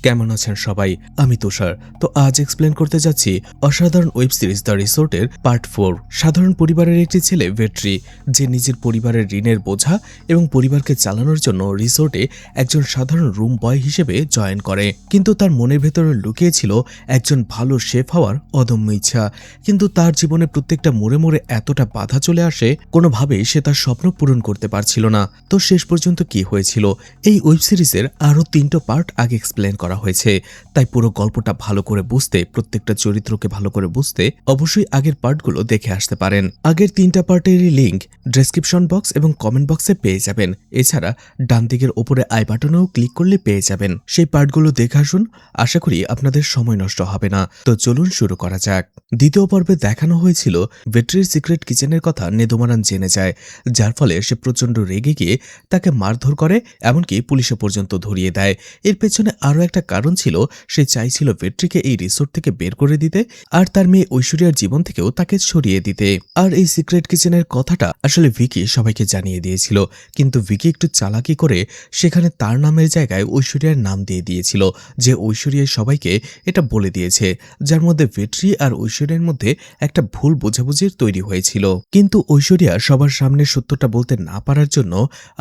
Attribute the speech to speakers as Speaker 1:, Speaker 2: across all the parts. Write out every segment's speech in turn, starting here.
Speaker 1: কেমন আছেন সবাই? আমি তুষার। তো আজ এক্সপ্লেন করতে যাচ্ছি অসাধারণ ওয়েব সিরিজ দ্য রিসোর্টের পার্ট 4। সাধারণ পরিবারের একটি ছেলে ভেট্রি, যে নিজের পরিবারের ঋণের বোঝা এবং পরিবারকে চালানোর জন্য রিসোর্টে একজন সাধারণ রুম বয় হিসেবে জয়েন করে। কিন্তু তার মনের ভেতরে লুকিয়ে ছিল একজন ভালো শেফ হওয়ার অদম্য ইচ্ছা। কিন্তু তার জীবনে প্রত্যেকটা মোড়ে মোড়ে এতটা বাধা চলে আসে, কোনোভাবেই সে তার স্বপ্ন পূরণ করতে পারছিল না। তো শেষ পর্যন্ত কি হয়েছিল? এই ওয়েব সিরিজের আরও 3টা পার্ট আগে এক্সপ্লেন করা হয়েছে, তাই পুরো গল্পটা ভালো করে বুঝতে, প্রত্যেকটা চরিত্রকে ভালো করে বুঝতে অবশ্যই আগের পার্টগুলো দেখে আসতে পারেন। আগের 3টা পার্টেরই লিঙ্ক ডেসক্রিপশন বক্স এবং কমেন্ট বক্সে পেয়ে যাবেন। এছাড়া ডান দিকের ওপরে আই বাটনেও ক্লিক করলে পেয়ে যাবেন। সেই পার্টগুলো দেখে আসুন, আশা করি আপনাদের সময় নষ্ট হবে না। তো চলুন শুরু করা যাক। দ্বিতীয় পর্বে দেখানো হয়েছিল ভেট্রির সিক্রেট কিচেনের কথা নেদুমারান জেনে যায়, যার ফলে সে প্রচণ্ড রেগে গিয়ে তাকে মারধর করে, এমনকি পুলিশে পর্যন্ত ধরিয়ে দেয়। এর পেছনে আরও একটা কারণ ছিল, সে চাইছিল ভেট্রিকে এই রিসোর্ট থেকে বের করে দিতে আর তার মেয়ে ঐশ্বরিয়ার জীবন থেকেও তাকে সরিয়ে দিতে। আর এই সিক্রেট কিচেনের কথাটা আসলে ভিকি সবাইকে জানিয়ে দিয়েছিল, কিন্তু ভিকি একটু চালাকি করে সেখানে তার নামের জায়গায় ঐশ্বরিয়ার নাম দিয়ে দিয়েছিল, যে ঐশ্বরিয়া সবাইকে এটা বলে দিয়েছে, যার মধ্যে ভেট্রি আর ঐশ্বরিয়ার মধ্যে একটা ভুল বোঝাবুঝির তৈরি হয়েছিল। কিন্তু ঐশ্বরিয়া সবার সামনে সত্যটা বলতে না পারার জন্য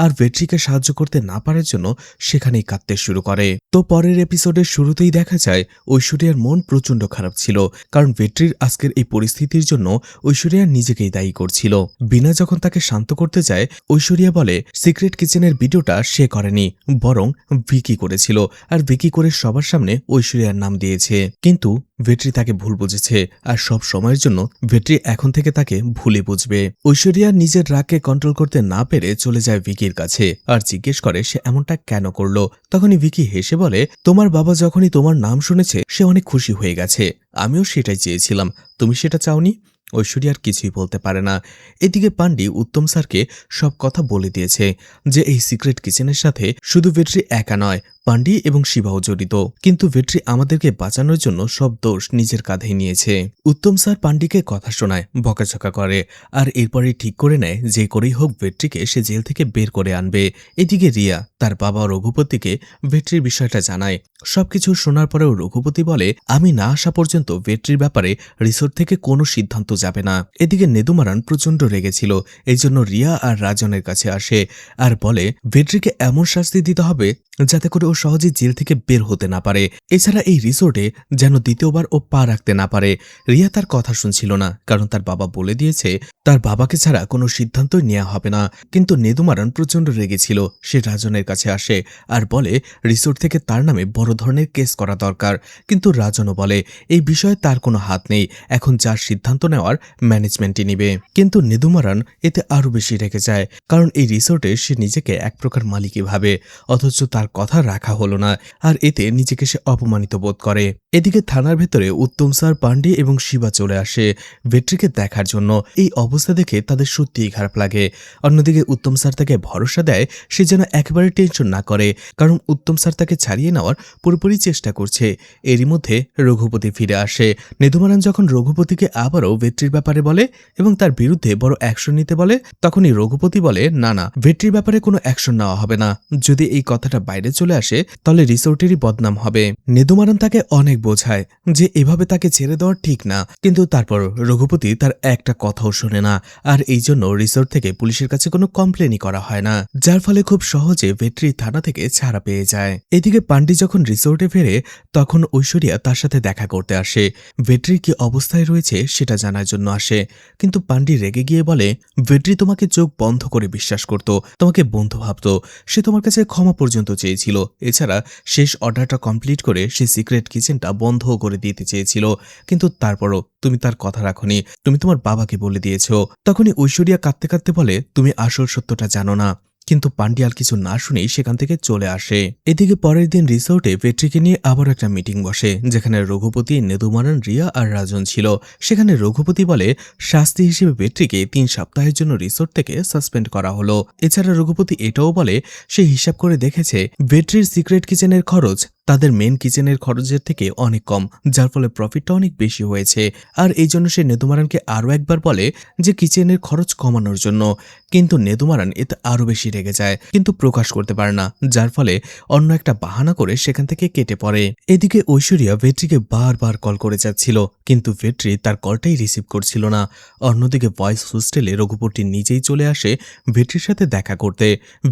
Speaker 1: আর ভেট্রিকে সাহায্য করতে না পারার জন্য সেখানেই কাঁদতে শুরু করে। তো পরের এপিসোডের শুরুতেই দেখা যায় ঐশ্বরিয়ার মন প্রচণ্ড খারাপ ছিল, কারণ ভেট্রির আজকের এই পরিস্থিতির জন্য ঐশ্বরিয়া নিজেকেই দায়ী করছিল। বিনা যখন তাকে শান্ত করতে যায়, ঐশ্বরিয়া বলে সিক্রেট কিচেনের ভিডিওটা সে করেনি, বরং ভিকি করেছিল, আর ভিকি করে সবার সামনে ঐশ্বরিয়ার নাম দিয়েছে। কিন্তু ভেট্রি তাকে ভুল বুঝেছে, আর সব সময়ের জন্য ভেট্রি এখন থেকে তাকে ভুলে বুঝবে। ঐশ্বরিয়া নিজের রাগকে কন্ট্রোল করতে না পেরে চলে যায় ভিকির কাছে আর জিজ্ঞেস করে সে এমনটা কেন করলো। তখনই ভিকি হেসে বলে, তোমার বাবা যখনই তোমার নাম শুনেছে সে অনেক খুশি হয়ে গেছে, আমিও সেটাই চেয়েছিলাম, তুমি সেটা চাওনি। ঐশ্বরিয়া আর কিছুই বলতে পারে না। এদিকে পান্ডি উত্তম স্যারকে সব কথা বলে দিয়েছে যে এই সিক্রেট কিচেনের সাথে শুধু ভেট্রি একা নয়, পান্ডি এবং শিবাও জড়িত, কিন্তু ভেট্রি আমাদেরকে বাঁচানোর জন্য সব দোষ নিজের কাঁধে নিয়েছে। উত্তম স্যার পান্ডিকে কথা শোনায়, বকাঝকা করে, আর এরপরে ঠিক করে নেয় যে করেই হোক ভেট্রিকে সে জেল থেকে বের করে আনবে। এদিকে রিয়া তার বাবা রঘুপতিকে ভেট্রির বিষয়টা জানায়। সবকিছু শোনার পরেও রঘুপতি বলে, আমি না আসা পর্যন্ত ভেট্রির ব্যাপারে রিসোর্ট থেকে কোনো সিদ্ধান্ত যাবে না। এদিকে নেদুমারান প্রচণ্ড রেগেছিল, এই জন্য রিয়া আর রাজনের কাছে আসে আর বলে ভেট্রিকে এমন শাস্তি দিতে হবে যাতে করে ও সহজে জেল থেকে বের হতে না পারে। এছাড়া এই রিসোর্টে যেন দ্বিতীয়বার ও পা রাখতে না পারে। রিয়া তার কথা শুনছিল না, কারণ তার বাবা বলে দিয়েছে তার বাবাকে ছাড়া কোনো সিদ্ধান্তই নেওয়া হবে না। কিন্তু নেদুমারান প্রচণ্ড রেগেছিল, সে রাজনের কাছে আসে আর বলে রিসোর্ট থেকে তার নামে বড় ধরনের কেস করা দরকার। কিন্তু রাজনও বলে এই বিষয়ে তার কোনো হাত নেই, এখন যার সিদ্ধান্ত নেওয়ার ম্যানেজমেন্টই নিবে। কিন্তু নেদুমারান এতে আরও বেশি রেগে যায়, কারণ এই রিসোর্টে সে নিজেকে এক প্রকার মালিকই ভাবে, অথচ তার কথা রাখা হলো না, আর এতে নিজেকে সে অপমানিত বোধ করে। এদিকে থানার ভেতরে উত্তম স্যার, পান্ডে এবং শিবা চলে আসে ভেট্রিকে দেখার জন্য। এই অবস্থা দেখে তাদের সত্যিই খারাপ লাগে। অন্যদিকে উত্তম স্যার তাকে ভরসা দেয় সে যেন একেবারে টেনশন না করে, কারণ উত্তম স্যার তাকে ছাড়িয়ে নেওয়ার পুরোপুরি চেষ্টা করছে। এরই মধ্যে রঘুপতি ফিরে আসে। নেদুমারান যখন রঘুপতিকে আবারও ভেট্রির ব্যাপারে বলে এবং তার বিরুদ্ধে বড় অ্যাকশন নিতে বলে, তখনই রঘুপতি বলে না না, ভেট্রির ব্যাপারে কোনো অ্যাকশন নেওয়া হবে না, যদি এই কথাটা বাইরে চলে আসে তাহলে রিসোর্টেরই বদনাম হবে। নেদুমারান তাকে অনেক বোঝায় যে এভাবে তাকে ছেড়ে দেওয়া ঠিক না, কিন্তু তারপর রঘুপতি তার একটা কথাও শোনে না, আর এই জন্য রিসোর্ট থেকে পুলিশের কাছে কোনো কমপ্লেনই করা হয় না, যার ফলে খুব সহজে ভেট্রি থানা থেকে ছাড়া পেয়ে যায়। এদিকে পান্ডি যখন রিসোর্টে ফেরে তখন ঐশ্বরিয়া তার সাথে দেখা করতে আসে, ভেট্রির কি অবস্থায় রয়েছে সেটা জানার জন্য আসে। কিন্তু পান্ডি রেগে গিয়ে বলে ভেট্রি তোমাকে চোখ বন্ধ করে বিশ্বাস করত, তোমাকে বন্ধু ভাবত, সে তোমার কাছে ক্ষমা পর্যন্ত চেয়েছিল। এছাড়া শেষ অর্ডারটা কমপ্লিট করে সে সিক্রেট কিচেনটা বন্ধও করে দিতে চেয়েছিল, কিন্তু তারপরও তুমি তার কথা রাখোনি, তুমি তোমার বাবাকে বলে দিয়েছ। তখনই ঐশ্বরিয়া কাঁদতে কাঁদতে বলে তুমি আসল সত্যটা জানো না। কিন্তু পান্ডিয়াল কিছু না শুনেই সেখান থেকে চলে আসে। এদিকে পরের দিন রিসোর্টে ভেট্রিকে নিয়ে আবার একটা মিটিং বসে, যেখানে রঘুপতি, নেদুমারান, রিয়া আর রাজন ছিল। সেখানে রঘুপতি বলে শাস্তি হিসেবে ভেট্রিকে 3 সপ্তাহের জন্য রিসোর্ট থেকে সাসপেন্ড করা হলো। এছাড়া রঘুপতি এটাও বলে সে হিসাব করে দেখেছে ভেট্রির সিক্রেট কিচেনের খরচ তাদের মেন কিচেনের খরচের থেকে অনেক কম, যার ফলে প্রফিটটা অনেক বেশি হয়েছে। আর এই জন্য সে নেদুমারানকে আরও একবার বলে যে কিচেনের খরচ কমানোর জন্য, কিন্তু নেদুমারান এতে আরও বেশি রেগে যায়, কিন্তু প্রকাশ করতে পারে না, যার ফলে অন্য একটা বাহানা করে সেখান থেকে কেটে পড়ে। এদিকে ঐশ্বরিয়া ভেট্রিকে বারবার কল করে যাচ্ছিল, কিন্তু ভেট্রি তার কলটাই রিসিভ করছিল না। অন্যদিকে ভয়েস হোস্টেলে রঘুপতি নিজেই চলে আসে ভেট্রির সাথে দেখা করতে।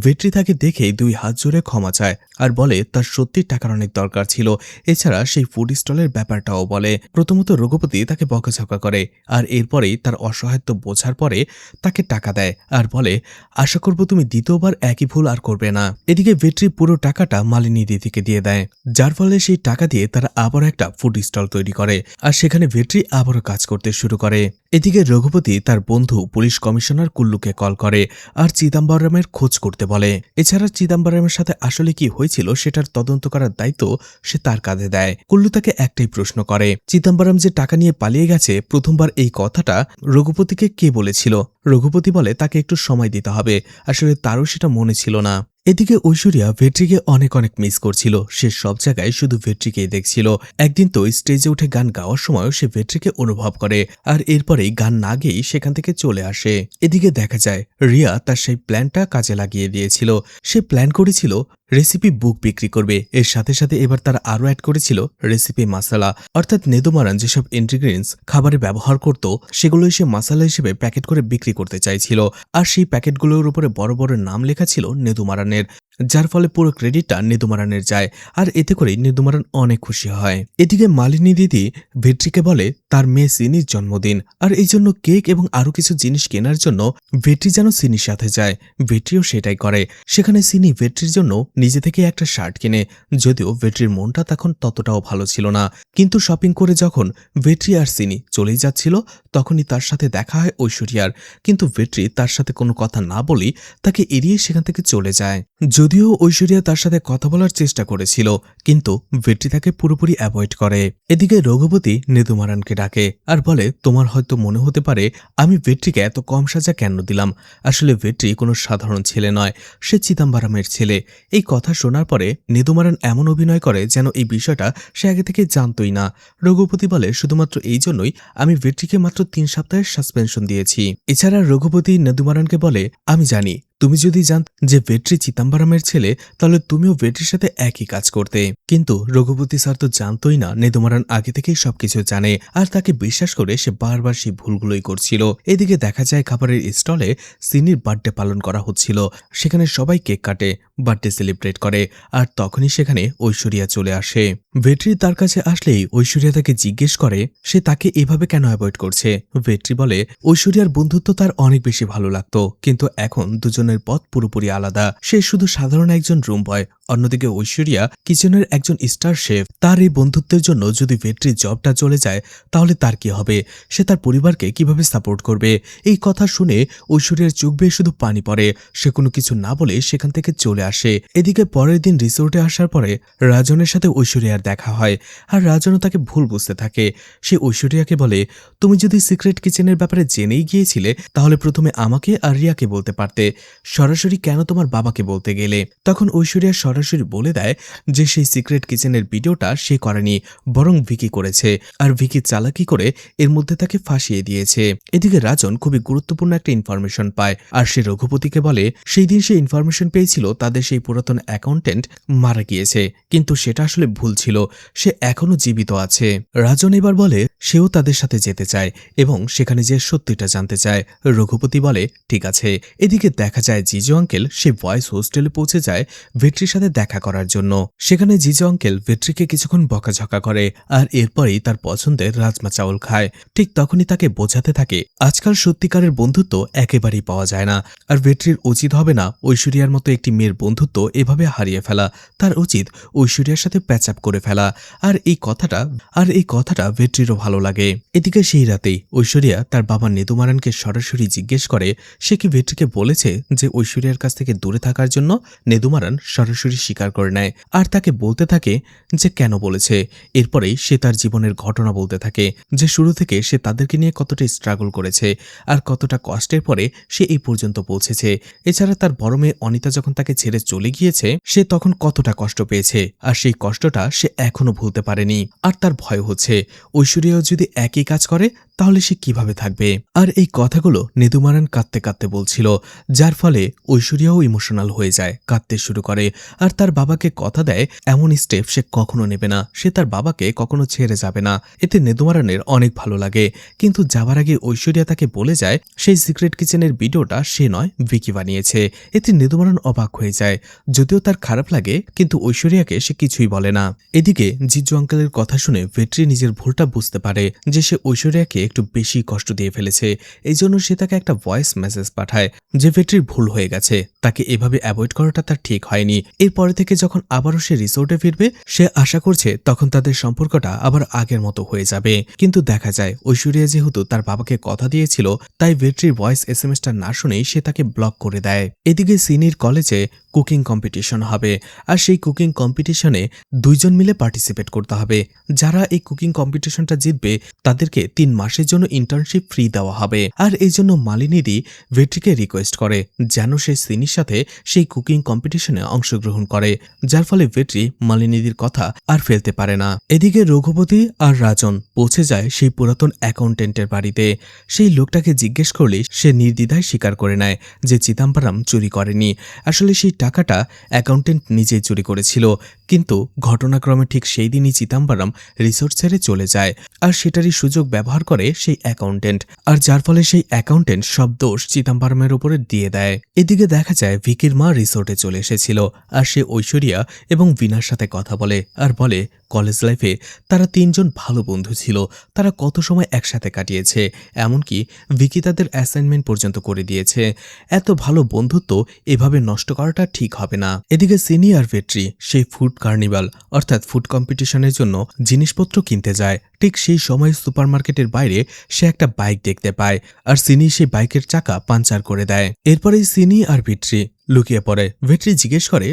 Speaker 1: ভেট্রি তাকে দেখেই 2 হাত জোড়ে ক্ষমা চায় আর বলে তার সত্যি টাকার অনেক দরকার ছিল। এছাড়া সেই ফুড স্টলের ব্যাপারটাও বলে। প্রথমত রঘুপতি তাকে বকাঝকা করে, আর এরপরেই তার অসহায়ত্ব বোঝার পরে তাকে টাকা দেয় আর বলে আশা করব তুমি দ্বিতীয়বার একই ভুল আর করবে না। এদিকে ভেট্রি পুরো টাকাটা মালিনী দিদিকে দিয়ে দেয়, যার ফলে সেই টাকা দিয়ে তারা আবারও একটা ফুড স্টল তৈরি করে আর সেখানে ভেট্রি আবারও কাজ করতে শুরু করে। এদিকে রঘুপতি তার বন্ধু পুলিশ কমিশনার কুল্লুকে কল করে আর চিদাম্বরমের খোঁজ করতে বলে। এছাড়া চিদাম্বরমের সাথে আসলে কি হয়েছিল সেটার তদন্ত করার দায়িত্ব সে তার কাঁধে দেয়। কুল্লু তাকে একটাই প্রশ্ন করে, চিদাম্বরম যে টাকা নিয়ে পালিয়ে গেছে প্রথমবার এই কথাটা রঘুপতিকে কে বলেছিল? রঘুপতি বলে তাকে একটু সময় দিতে হবে, আসলে তারও সেটা মনে ছিল না। এদিকে ঐশ্বরিয়া ভেট্রিকে অনেক অনেক মিস করছিল, সে সব জায়গায় শুধু ভেট্রিকেই দেখছিল। একদিন তো স্টেজে উঠে গান গাওয়ার সময়ও সে ভেট্রিকে অনুভব করে আর এরপরেই গান না গেয়েই সেখান থেকে চলে আসে। এদিকে দেখা যায় রিয়া তার সেই প্ল্যানটা কাজে লাগিয়ে দিয়েছিল। সে প্ল্যান করেছিল রেসিপি বুক বিক্রি করবে, এর সাথে সাথে এবার তারা আরও অ্যাড করেছিল রেসিপি মাসালা, অর্থাৎ নেদুমারান যেসব ইনগ্রিডিয়েন্টস খাবারে ব্যবহার করত সেগুলোই সে মাসালা হিসেবে প্যাকেট করে বিক্রি করতে চাইছিল। আর সেই প্যাকেটগুলোর উপরে বড় বড় নাম লেখা ছিল নেদুমারানের, যার ফলে পুরো ক্রেডিটটা নেদুমারানের যায় আর এতে করেই নেদুমারান অনেক খুশি হয়। এদিকে মালিনী দিদি ভেট্রিকে বলে তার মেয়ে সিনির জন্মদিন আর এই জন্য কেক এবং আরো কিছু জিনিস কেনার জন্য ভেট্রি যেন সিনির সাথে যায়। ভেট্রিও সেটাই করে। সেখানে সিনি ভেট্রির জন্য নিজে থেকে একটা শার্ট কিনে, যদিও ভেট্রির মনটা তখন ততটাও ভালো ছিল না। কিন্তু শপিং করে যখন ভেট্রি আর সিনি চলেই যাচ্ছিল তখনই তার সাথে দেখা হয় ঐশ্বরিয়ার, কিন্তু ভেট্রি তার সাথে কোনো কথা না বলেই তাকে এড়িয়ে সেখান থেকে চলে যায়। যদিও ঐশ্বরিয়া তার সাথে কথা বলার চেষ্টা করেছিল, কিন্তু ভেট্রি তাকে পুরোপুরি অ্যাভয়েড করে। এদিকে রঘুপতি নেদুমারানকে ডাকে আর বলে তোমার হয়তো মনে হতে পারে আমি ভেট্রিকে এত কম সাজা কেন দিলাম, আসলে ভেট্রি কোনো সাধারণ ছেলে নয়, সে চিদাম্বরমের ছেলে। এই কথা শোনার পরে নেদুমারান এমন অভিনয় করে যেন এই বিষয়টা সে আগে থেকে জানতই না। রঘুপতি বলে শুধুমাত্র এই জন্যই আমি ভেট্রিকে মাত্র 3 সপ্তাহের সাসপেনশন দিয়েছি। এছাড়া রঘুপতি নেদুমারানকে বলে আমি জানি তুমি যদি জানত যে ভেট্রি চিদাম্বরমের ছেলে তাহলে তুমিও ভেট্রির সাথে একই কাজ করতে, কিন্তু রঘুপতি স্যার তো জানতই না নেদুমারান আগে থেকেই সবকিছু জানে আর তাকে বিশ্বাস করে সে বারবার সেই ভুলগুলোই করছিল। এদিকে দেখা যায় খাবারের স্টলে সিনির বার্থডে পালন করা হচ্ছিল, সেখানে সবাই কেক কাটে, বার্থডে সেলিব্রেট করে আর তখনই সেখানে ঐশ্বরিয়া চলে আসে। ভেট্রি তার কাছে আসলেই ঐশ্বরিয়া তাকে জিজ্ঞেস করে সে তাকে এভাবে কেন অ্যাভয়েড করছে। ভেট্রি বলে ঐশ্বরিয়ার বন্ধুত্ব তার অনেক বেশি ভালো লাগতো, কিন্তু এখন দুজনের পথ পুরোপুরি আলাদা। সে শুধু সাধারণ একজন রুম বয়, অন্যদিকে ঐশ্বরিয়া কিচেনের একজন স্টার শেফ। তার এই বন্ধুত্বের জন্য যদি ভেট্রির জবটা চলে যায় তাহলে তার কি হবে, সে তার পরিবারকে কিভাবে সাপোর্ট করবে। এই কথা শুনে ঐশ্বরিয়ার চোখ বেয়ে শুধু পানি পড়ে, সে কোনো কিছু না বলে সেখান থেকে চলে আসে। এদিকে পরের দিন রিসোর্টে আসার পরে রাজনের সাথে ঐশ্বরিয়ার দেখা হয় আর রাজনও তাকে ভুল বুঝতে থাকে। সে ঐশ্বরিয়াকে বলে তুমি যদি সিক্রেট কিচেনের ব্যাপারে জেনেই গিয়েছিলে তাহলে প্রথমে আমাকে আর রিয়াকে বলতে পারতে, সরাসরি কেন তোমার বাবাকে বলতে গেলে। তখন ঐশ্বরিয়া সরাসরি বলে দেয় যে সেই সিক্রেট কিচেনের ভিডিওটা সে করেনি, বরং ভিকি করেছে আর ভিকি চালাকি করে এর মধ্যে তাকে ফাঁসিয়ে দিয়েছে। এদিকে রাজন খুবই গুরুত্বপূর্ণ একটা ইনফরমেশন পায় আর সে রঘুপতিকে বলে সেই দিন সে ইনফরমেশন পেয়েছিল তাদের সেই পুরাতন অ্যাকাউন্টেন্ট মারা গিয়েছে, কিন্তু সেটা আসলে ভুল ছিল, সে এখনো জীবিত আছে। রাজন এবার বলে সেও তাদের সাথে যেতে চায় এবং সেখানে যে সত্যিটা জানতে চায়। রঘুপতি বলে ঠিক আছে। এদিকে দেখা যায় জিজু আঙ্কেল সে ভয়েস হোস্টেলে পৌঁছে যায় ভেট্রির সাথে দেখা করার জন্য। সেখানে জিজু আঙ্কেল ভেট্রিকে কিছুক্ষণ বকাঝকা করে আর এরপরেই তার পছন্দের রাজমা চাউল খায়। ঠিক তখনই তাকে বোঝাতে থাকে আজকাল সত্যিকারের বন্ধুত্ব একেবারেই পাওয়া যায় না, আর ভেট্রির উচিত হবে না ঐশ্বরিয়ার মতো একটি মেয়ের বন্ধুত্ব এভাবে হারিয়ে ফেলা, তার উচিত ঐশ্বরিয়ার সাথে প্যাচ আপ করে ফেলা। আর এই কথাটা ভেট্রিরও ভালো লাগে। এদিকে সেই রাতেই ঐশ্বরিয়া তার বাবা নেদুমারানকে সরাসরি জিজ্ঞেস করে সে কি ভেট্রিকে বলেছে যে ঐশ্বরিয়ার কাছ থেকে দূরে থাকার জন্য। নেদুমারান সরাসরি স্বীকার করে নেয় আর তাকে বলতে থাকে যে কেন বলেছে। এরপরেই সে তার জীবনের ঘটনা বলতে থাকে যে শুরু থেকে সে তাদেরকে নিয়ে কতটা স্ট্রাগল করেছে আর কতটা কষ্টের পরে সে এই পর্যন্ত পৌঁছেছে। এছাড়া তার বড় মেয়ে অনিতা যখন তাকে ছেড়ে চলে গিয়েছে সে তখন কতটা কষ্ট পেয়েছে আর সেই কষ্টটা সে এখনো ভুলতে পারেনি। আর তার ভয় হচ্ছে ঐশ্বরিয়াও যদি একই কাজ করে তাহলে সে কিভাবে থাকবে। আর এই কথাগুলো নেদুমারান কাঁদতে কাঁদতে বলছিল, যার ফলে ঐশ্বরিয়াও ইমোশনাল হয়ে যায়, কাঁদতে শুরু করে। আর তার বাবাকে কথা দেয় এমন স্টেপ সে কখনো নেবে না, সে তার বাবাকে কখনো ছেড়ে যাবে না। এতে নেদুমারানের অনেক ভালো লাগে। কিন্তু যাওয়ার আগে ঐশ্বরিয়া তাকে বলে যায় সেই সিক্রেট কিচেনের ভিডিওটা সে নয় ভিকি বানিয়েছে। এতে নেদুমারান অবাক হয়ে যায়, যদিও তার খারাপ লাগে কিন্তু ঐশ্বরিয়াকে সে কিছুই বলে না। এদিকে জিজু আঙ্কেলের কথা শুনে ভেট্রি নিজের ভুলটা বুঝতে পারে যে সে ঐশ্বরিয়াকে একটু বেশি কষ্ট দিয়ে ফেলেছে। এই জন্য সে তাকে একটা ভয়েস মেসেজ পাঠায় যে ভেট্রির ভুল হয়ে গেছে, তাকে এভাবে অ্যাভয়েড করাটা তার ঠিক হয়নি। এরপরে থেকে যখন আবারও সে রিসোর্টে ফিরবে সে আশা করছে তখন তাদের সম্পর্কটা আবার আগের মতো হয়ে যাবে। কিন্তু দেখা যায় ঐশ্বরিয়া যেহেতু তার বাবাকে কথা দিয়েছিল তাই ভেট্রির ভয়েস এসএমএসটা না শুনেই সে তাকে ব্লক করে দেয়। এদিকে সিনির কলেজে কুকিং কম্পিটিশন হবে আর সেই কুকিং কম্পিটিশনে 2 জন মিলে পার্টিসিপেট করতে হবে। যারা এই কুকিং কম্পিটিশনটা জিতবে তাদেরকে 3 মাসের জন্য ইন্টার্নশিপ ফ্রি দেওয়া হবে। আর এই জন্য মালিনীদি ভেট্রিকে রিকোয়েস্ট করে যেন সে সিনির সাথে সেই কুকিং কম্পিটিশনে অংশগ্রহণ করে, যার ফলে ভেট্রি মালিনীদির কথা আর ফেলতে পারে না। এদিকে রঘুপতি আর রাজন পৌঁছে যায় সেই পুরাতন অ্যাকাউন্টেন্টের বাড়িতে। সেই লোকটাকে জিজ্ঞেস করলে সে নির্দ্বিধায় স্বীকার করে নেয় যে চিদাম্বরম চুরি করেনি, আসলে সেই টাকাটা অ্যাকাউন্টেন্ট নিজেই চুরি করেছিল। কিন্তু ঘটনাক্রমে ঠিক সেই দিনই চিদাম্বরম রিসোর্ট ছেড়ে চলে যায় আর সেটারই সুযোগ ব্যবহার করে সেই অ্যাকাউন্টেন্ট, আর যার ফলে সেই অ্যাকাউন্টেন্ট সব দোষ চিদাম্বরমের উপরে দিয়ে দেয়। এদিকে দেখা যায় ভিকির মা রিসোর্টে চলে এসেছিল আর সে ঐশ্বরিয়া এবং বিনার সাথে কথা বলে আর বলে কলেজ লাইফে তারা 3 জন ভালো বন্ধু ছিল, তারা কত সময় একসাথে কাটিয়েছে, এমনকি ভিকি তাদের অ্যাসাইনমেন্ট পর্যন্ত করে দিয়েছে। এত ভালো বন্ধুত্ব এভাবে নষ্ট করাটা ঠিক হবে না। এদিকে সিনি আর ভেট্রি সেই ফুড কার্নিভাল অর্থাৎ ফুড কম্পিটিশনের জন্য জিনিসপত্র কিনতে যায়। ঠিক সেই সময় সুপারমার্কেটের বাইরে সে একটা বাইক দেখতে পায় আর সিনি সেই বাইকের চাকা পাঞ্চার করে দেয়। এরপরেই সিনি আর ভেট্রি লুকিয়ে পড়ে। ভেট্রি জিজ্ঞেস করে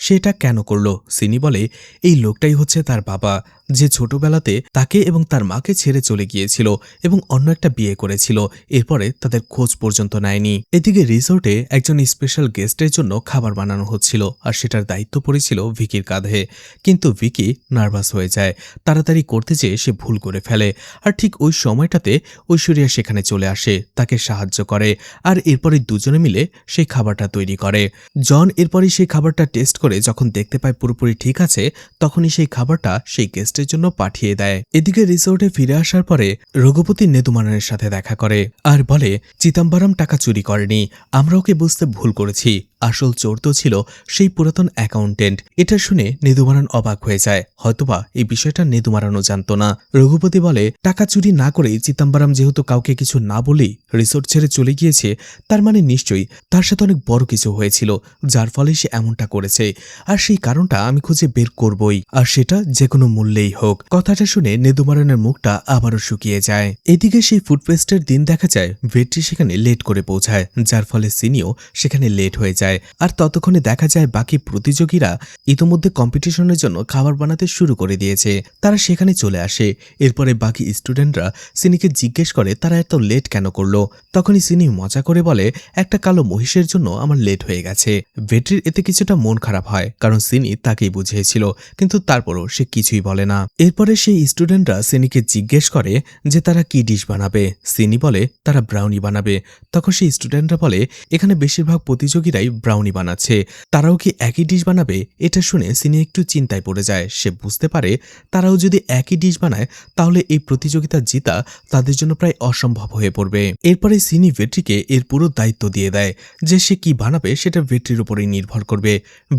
Speaker 1: সে এটা কেন করলো। সিনি বলে এই লোকটাই হচ্ছে তার বাবা, যে ছোটবেলাতে তাকে এবং তার মাকে ছেড়ে চলে গিয়েছিল এবং অন্য একটা বিয়ে করেছিল, এরপরে তাদের খোঁজ পর্যন্ত নেয়নি। এদিকে রিসোর্টে একজন স্পেশাল গেস্টের জন্য খাবার বানানো হচ্ছিল আর সেটার দায়িত্ব পড়েছিল ভিকির কাঁধে। কিন্তু ভিকি নার্ভাস হয়ে যায়, তাড়াতাড়ি করতে চেয়ে সে ভুল করে ফেলে। আর ঠিক ওই সময়টাতে ঐশ্বরিয়া সেখানে চলে আসে, তাকে সাহায্য করে আর এরপরে দুজনে মিলে সেই খাবারটা তৈরি করে। জন এরপরই সেই খাবারটা টেস্ট করে যখন দেখতে পায় পুরোপুরি ঠিক আছে তখনই সেই খাবারটা সেই গেস্টের জন্য পাঠিয়ে দেয়। এদিকে রিসোর্টে ফিরে আসার পরে রঘুপতি নেদুমারানের সাথে দেখা করে আর বলে চিদাম্বরম টাকা চুরি করেনি, আমরা ওকে বুঝতে ভুল করেছি, আসল চোর তো ছিল সেই পুরাতন অ্যাকাউন্টেন্ট। এটা শুনে নেদুমারান অবাক হয়ে যায়, হয়তোবা এই বিষয়টা নেদুমারানও জানতো না। রঘুপতি বলে টাকা চুরি না করেই চিদাম্বরম যেহেতু কাউকে কিছু না বলেই রিসোর্ট ছেড়ে চলে গিয়েছে, তার মানে নিশ্চয়ই তার সাথে অনেক বড় কিছু হয়েছিল যার ফলে সে এমনটা করেছে, আর সেই কারণটা আমি খুঁজে বের করবই, আর সেটা যে কোনো মূল্যেই হোক। কথাটা শুনে নেদুমারানের মুখটা আবারও শুকিয়ে যায়। এদিকে সেই ফুডফেস্টের দিন দেখা যায় ভেট্রি সেখানে লেট করে পৌঁছায়, যার ফলে সিনিও সেখানে লেট হয়ে যায়। আর ততক্ষণে দেখা যায় বাকি প্রতিযোগীরা ইতোমধ্যে কম্পিটিশনের জন্য খাবার বানাতে শুরু করে দিয়েছে, তারা সেখানে চলে আসে। এরপরে বাকি স্টুডেন্টরা সিনিকে জিজ্ঞেস করে তারা এত লেট কেন করলো। তখনই সিনি মজা করে বলে একটা কালো মহিষের জন্য আমার লেট হয়ে গেছে। ভেট্রির এতে কিছুটা মন খারাপ হয় কারণ সিনি তাকেই বুঝিয়েছিল, কিন্তু তারপরও সে কিছুই বলে না। এরপরে সেই স্টুডেন্টরা সিনিকে জিজ্ঞেস করে যে তারা কি ডিশ বানাবে। সিনি বলে তারা ব্রাউনি বানাবে। তখন সেই স্টুডেন্টরা বলে এখানে বেশিরভাগ প্রতিযোগীরাই ব্রাউনি বানাচ্ছে, তারাও কি একই ডিশ বানাবে। এটা শুনে সিনি একটু চিন্তায় পড়ে যায়, সে বুঝতে পারে তারাও যদি একই ডিশ বানায় তাহলে এই প্রতিযোগিতা জিতা তাদের জন্য প্রায় অসম্ভব হয়ে পড়বে। এরপরে সিনি ভেট্রিকে এর পুরো দায়িত্ব দিয়ে দেয় যে সে কি বানাবে সেটা ভেট্রির উপরেই নির্ভর করবে।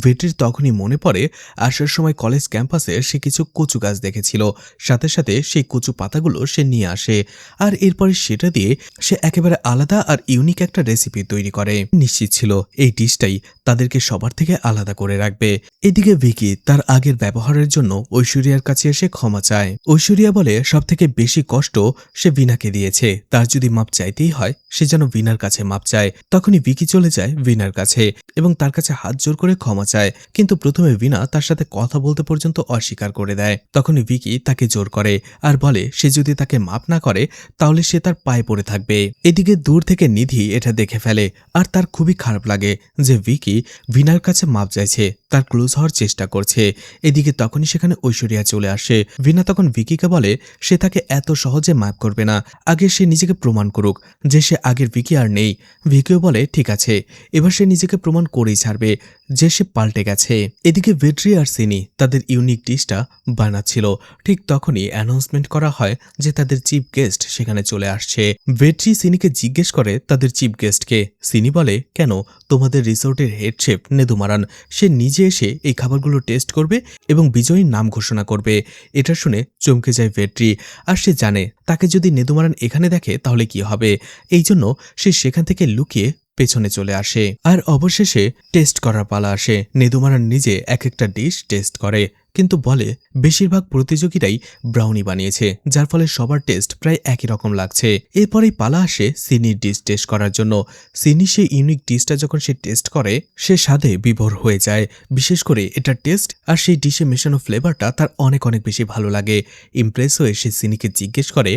Speaker 1: ভেট্রির তখনই মনে পড়ে আসার সময় কলেজ ক্যাম্পাসে সে কিছু কচু গাছ গাছ দেখেছিল, সাথে সাথে সেই কচু পাতাগুলো সে নিয়ে আসে আর এরপরে সেটা দিয়ে সে একেবারে আলাদা আর ইউনিক একটা রেসিপি তৈরি করে। নিশ্চিত ছিল এই ডিশটাই তাদেরকে সবার থেকে আলাদা করে রাখবে। এদিকে ভিকি তার আগের ব্যবহারের জন্য ঐশ্বরিয়ার কাছে এসে ক্ষমা চায়। ঐশ্বরিয়া বলে সবথেকে বেশি কষ্ট সে ভিনাকে দিয়েছে, তার যদি মাপ চাইতেই হয় সে যেন ভিনার কাছে মাপ চায়। তখনই ভিকি চলে যায় ভিনার কাছে এবং তার কাছে হাত জোর করে ক্ষমা চায়, কিন্তু প্রথমে ভিনা তার সাথে কথা বলতে পর্যন্ত অস্বীকার করে দেয়। তখনই ভিকি তাকে জোর করে আর বলে সে যদি তাকে মাপ না করে তাহলে সে তার পায়ে পড়ে থাকবে। এদিকে দূর থেকে নিধি এটা দেখে ফেলে আর তার খুবই খারাপ লাগে যে ভিকি ভিনার কাছে মাপ চাইছে, তার ক্লোজ হওয়ার চেষ্টা করছে। এদিকে তখনই সেখানে ঐশ্বরিয়া চলে আসে। ভিনা তখন ভিকিকে বলে সে তাকে এত সহজে মাপ করবে না, আগে সে নিজেকে প্রমাণ করুক যে সে আগের ভিকি আর নেই। ভিকিও বলে ঠিক আছে, এবার সে নিজেকে প্রমাণ করেই ছাড়বে যে সে পাল্টে গেছে। এদিকে ভেট্রি আর সিনি তাদের ইউনিক ডিশটা বানাচ্ছিল, ঠিক তখনই অ্যানাউন্সমেন্ট করা হয় যে তাদের চিফ গেস্ট সেখানে চলে আসছে। ভেট্রি সিনিকে জিজ্ঞেস করে তাদের চিফ গেস্টকে। সিনি বলে কেন, তোমাদের রিসোর্টের হেড শেফ নেদুমারান, সে নিজে এসে এই খাবারগুলো টেস্ট করবে এবং বিজয়ীর নাম ঘোষণা করবে। এটা শুনে চমকে যায় ভেট্রি আর সে জানে তাকে যদি নেদুমারান এখানে দেখে তাহলে কি হবে, এই জন্য সে সেখান থেকে লুকিয়ে পেছনে চলে আসে। আর অবশেষে টেস্ট করার পালা আসে। নেদুমারান নিজে এক একটা ডিশ টেস্ট করে, কিন্তু বলে বেশিরভাগ প্রতিযোগীরাই ব্রাউনি বানিয়েছে, যার ফলে সবার টেস্ট প্রায় একই রকম লাগছে। এরপরেই পালা আসে সিনির ডিশ টেস্ট করার জন্য। সিনি সেই ইউনিক ডিশটা যখন সে টেস্ট করে সে স্বাদে বিভোর হয়ে যায়। বিশেষ করে এটার টেস্ট আর সেই ডিশে মেশানো ফ্লেভারটা তার অনেক অনেক বেশি ভালো লাগে। ইমপ্রেস হয়ে সে সিনিকে জিজ্ঞেস করে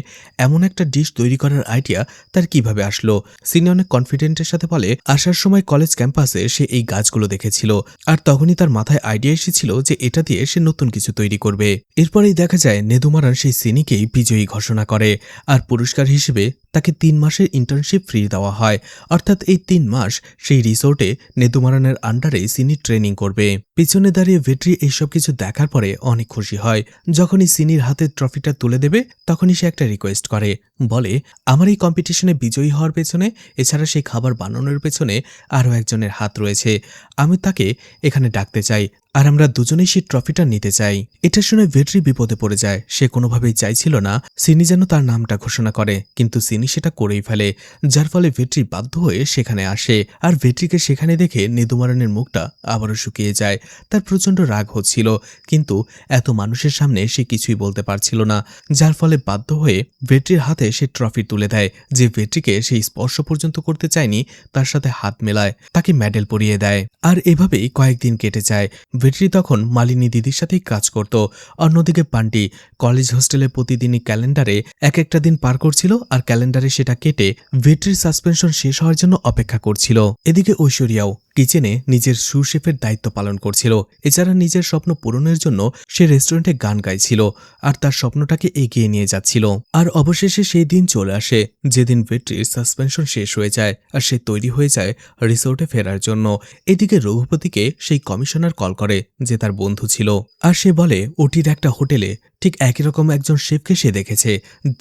Speaker 1: এমন একটা ডিশ তৈরি করার আইডিয়া তার কিভাবে আসলো। সিনি অনেক কনফিডেন্টের সাথে বলে আসার সময় কলেজ ক্যাম্পাসে সে এই গাছগুলো দেখেছিল আর তখনই তার মাথায় আইডিয়া এসেছিল যে এটা দিয়ে সে নতুন কিছু তৈরি করবে। এরপরেই দেখা যায় নেদুমারান সেই সিনিকেই বিজয়ী ঘোষণা করে আর পুরস্কার হিসেবে তাকে 3 মাসের ইন্টার্নশিপ ফ্রি দেওয়া হয়। অর্থাৎ এই 3 মাস সেই রিসোর্টে নেদুমারানের আন্ডারে সিনি ট্রেনিং করবে। পিছনে দাঁড়িয়ে ভেট্রি এইসব কিছু দেখার পরে অনেক খুশি হয়। যখনই সিনির হাতে ট্রফিটা তুলে দেবে তখনই সে একটা রিকোয়েস্ট করে, বলে আমার এই কম্পিটিশনে বিজয়ী হওয়ার পেছনে এছাড়া সেই খাবার বানানোর পেছনে আরও একজনের হাত রয়েছে, আমি তাকে এখানে ডাকতে চাই আর আমরা দুজনেই সেই ট্রফিটা নিতে চাই। এটা শুনে ভেট্রি বিপদে পড়ে যায়। সে কোনোভাবেই চাইছিল না সিনি যেন তার নামটা ঘোষণা করে, কিন্তু সিনি সেটা করেই ফেলে, যার ফলে ভেট্রি বাধ্য হয়ে সেখানে আসে। আর ভেট্রিকে সেখানে দেখে নেদুমারানের মুখটা আবারও শুকিয়ে যায়। তার প্রচণ্ড রাগ হচ্ছিল, কিন্তু এত মানুষের সামনে সে কিছুই বলতে পারছিল না, যার ফলে বাধ্য হয়ে ভেট্রির হাতে সে ট্রফি তুলে দেয়। যে ভেট্রিকে সেই স্পর্শ পর্যন্ত করতে চায়নি তার সাথে হাত মেলায়, তাকে মেডেল পরিয়ে দেয়। আর এভাবেই কয়েকদিন কেটে যায়। ভেট্রি তখন মালিনী দিদির সাথেই কাজ করত। অন্যদিকে পান্ডি কলেজ হোস্টেলে প্রতিদিনই ক্যালেন্ডারে এক একটা দিন পার করছিল আর ক্যালেন্ডারে সেটা কেটে ভেট্রির সাসপেনশন শেষ হওয়ার জন্য অপেক্ষা করছিল। এদিকে ঐশ্বরিয়াও কিচেনে নিজের সুশেফের দায়িত্ব পালন করছিল। এছাড়া নিজের স্বপ্ন পূরণের জন্য সে রেস্টুরেন্টে গান গাইছিল আর তার স্বপ্নটাকে এগিয়ে নিয়ে যাচ্ছিল। আর অবশেষে সেই দিন চলে আসে যেদিন ভেট্রির সাসপেনশন শেষ হয়ে যায় আর সে তৈরি হয়ে যায় রিসোর্টে ফেরার জন্য। এদিকে রঘুপতিকে সেই কমিশনার কল করে যে তার বন্ধু ছিল আর সে বলে ওটির একটা হোটেলে ঠিক একই রকম একজন শেফকে সে দেখেছে,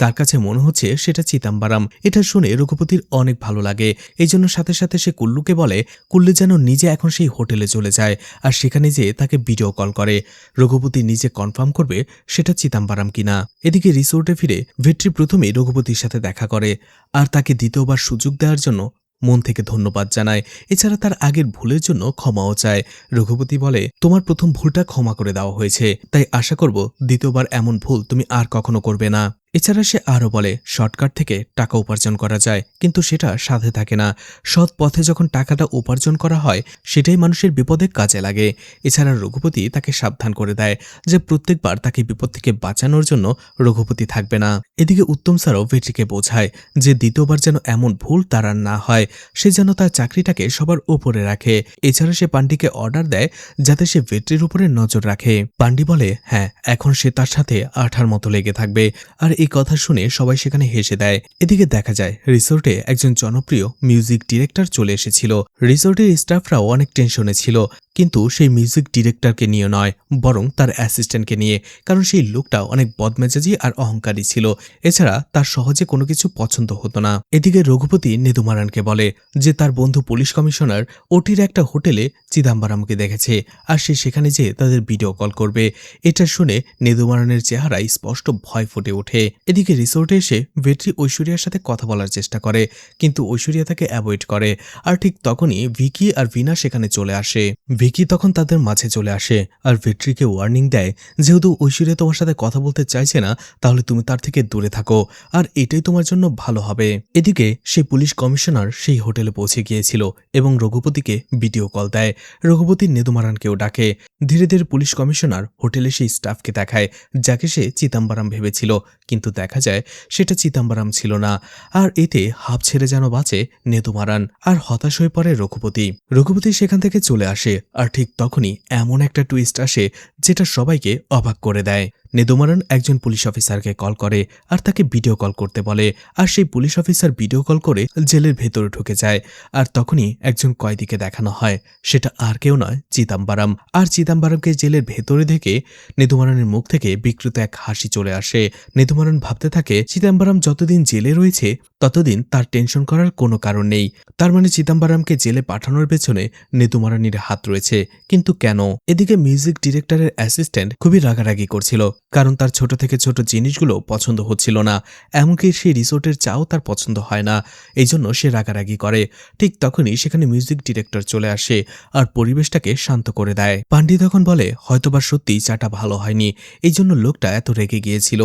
Speaker 1: তার কাছে মনে হচ্ছে সেটা চিদাম্বরম। এটা শুনে রঘুপতির অনেক ভালো লাগে, এই জন্য সাথে সাথে সে কুল্লুকে বলে কুল্লু যেন নিজে এখন সেই হোটেলে চলে যায় আর সেখানে যেয়ে তাকে ভিডিও কল করে। রঘুপতি নিজে কনফার্ম করবে সেটা চিদাম্বরম কিনা। এদিকে রিসোর্টে ফিরে ভেট্রি প্রথমেই রঘুপতির সাথে দেখা করে আর তাকে দ্বিতীয়বার সুযোগ দেওয়ার জন্য মন থেকে ধন্যবাদ জানায়। এছাড়া তার আগের ভুলের জন্য ক্ষমাও চায়। রঘুপতি বলে তোমার প্রথম ভুলটা ক্ষমা করে দেওয়া হয়েছে, তাই আশা করব দ্বিতীয়বার এমন ভুল তুমি আর কখনো করবে না। এছাড়া সে আরও বলে শর্টকাট থেকে টাকা উপার্জন করা যায়, কিন্তু সেটা সাধে থাকে না। সৎ পথে যখন টাকাটা উপার্জন করা হয় সেটাই মানুষের বিপদে কাজে লাগে। এছাড়া রঘুপতি তাকে সাবধান করে দেয় যে প্রত্যেকবার তাকে বিপদ থেকে বাঁচানোর জন্য রঘুপতি থাকবে না। এদিকে উত্তম স্যারও ভেট্রিকে বোঝায় যে দ্বিতীয়বার যেন এমন ভুল তার আর না হয়, সে যেন তার চাকরিটাকে সবার উপরে রাখে। এছাড়া সে পান্ডিকে অর্ডার দেয় যাতে সে ভেট্রির উপরে নজর রাখে। পান্ডি বলে হ্যাঁ, এখন সে তার সাথে আঠার মতো লেগে থাকবে। আর এই কথা শুনে সবাই সেখানে হেসে দেয়। এদিকে দেখা যায় রিসোর্টে একজন জনপ্রিয় মিউজিক ডিরেক্টর চলে এসেছিল। রিসোর্টের স্টাফরাও অনেক টেনশনে ছিল, কিন্তু সেই মিউজিক ডিরেক্টরকে নিয়ে নয়, বরং তার অ্যাসিস্ট্যান্টকে নিয়ে, কারণ সেই লোকটা অনেক বদমেজাজি আর অহংকারী ছিল। এছাড়া তার সহজে কোনো কিছু পছন্দ হতো না। এদিকে রঘুপতি নেদুমারানকে বলে যে তার বন্ধু পুলিশ কমিশনার ওটির একটা হোটেলে চিদাম্বরমকে দেখেছে, আর সে সেখানে যেয়ে তাদের ভিডিও কল করবে। এটা শুনে নেদুমারানের চেহারায় স্পষ্ট ভয় ফুটে ওঠে। এদিকে রিসোর্টে এসে ভেট্রি ঐশ্বরিয়ার সাথে কথা বলার চেষ্টা করে, কিন্তু ঐশ্বরিয়া তাকে অ্যাভয়েড করে। আর ঠিক তখনই ভিকি আর ভিনা সেখানে চলে আসে। ভিকি তখন তাদের মাঝে চলে আসে আর ভেট্রিকে ওয়ার্নিং দেয়, যেহেতু ঐশ্বরিয়া তোমার সাথে কথা বলতে চাইছে না, তাহলে তুমি তার থেকে দূরে থাকো, আর এটাই তোমার জন্য ভালো হবে। এদিকে সেই পুলিশ কমিশনার সেই হোটেলে পৌঁছে গিয়েছিল এবং রঘুপতিকে ভিডিও কল দেয়। রঘুপতি নেদুমারানকেও ডাকে। ধীরে ধীরে পুলিশ কমিশনার হোটেলে সেই স্টাফকে দেখায় যাকে সে চিদাম্বরম ভেবেছিল, কিন্তু দেখা যায় সেটা চিদাম্বরম ছিল না। আর এতে হাঁপ ছেড়ে যেন বাঁচে নেদুমারান, আর হতাশ হয়ে পড়ে রঘুপতি। রঘুপতি সেখান থেকে চলে আসে, আর ঠিক তখনই এমন একটা টুইস্ট আসে যেটা সবাইকে অবাক করে দেয়। নেদুমারান একজন পুলিশ অফিসারকে কল করে আর তাকে ভিডিও কল করতে বলে, আর সেই পুলিশ অফিসার ভিডিও কল করে জেলের ভেতরে ঢুকে যায়। আর তখনই একজন কয়েদিকে দেখানো হয়, সেটা আর কেউ নয়, চিদাম্বরম। আর চিদাম্বরমকে জেলের ভেতরে দেখে নেদুমারানের মুখ থেকে বিকৃত এক হাসি চলে আসে। নেদুমারান ভাবতে থাকে চিদাম্বরম যতদিন জেলে রয়েছে ততদিন তার টেনশন করার কোনো কারণ নেই। তার মানে চিদাম্বরমকে জেলে পাঠানোর পেছনে নেদুমারানির হাত রয়েছে, কিন্তু কেন? এদিকে মিউজিক ডিরেক্টরের অ্যাসিস্ট্যান্ট খুবই রাগারাগি করছিল, কারণ তার ছোট থেকে ছোট জিনিসগুলো পছন্দ হচ্ছিল না। এমনকি সেই রিসোর্টের চাও তার পছন্দ হয় না, এই জন্য সে রাগারাগি করে। ঠিক তখনই সেখানে মিউজিক ডিরেক্টর চলে আসে আর পরিবেশটাকে শান্ত করে দেয়। পান্ডি তখন বলে হয়তোবা সত্যি চাটা ভালো হয়নি, এই জন্য লোকটা এত রেগে গিয়েছিল।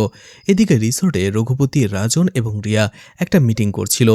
Speaker 1: এদিকে রিসোর্টে রঘুপতি, রাজন এবং রিয়া একটা মিটিং করছিল।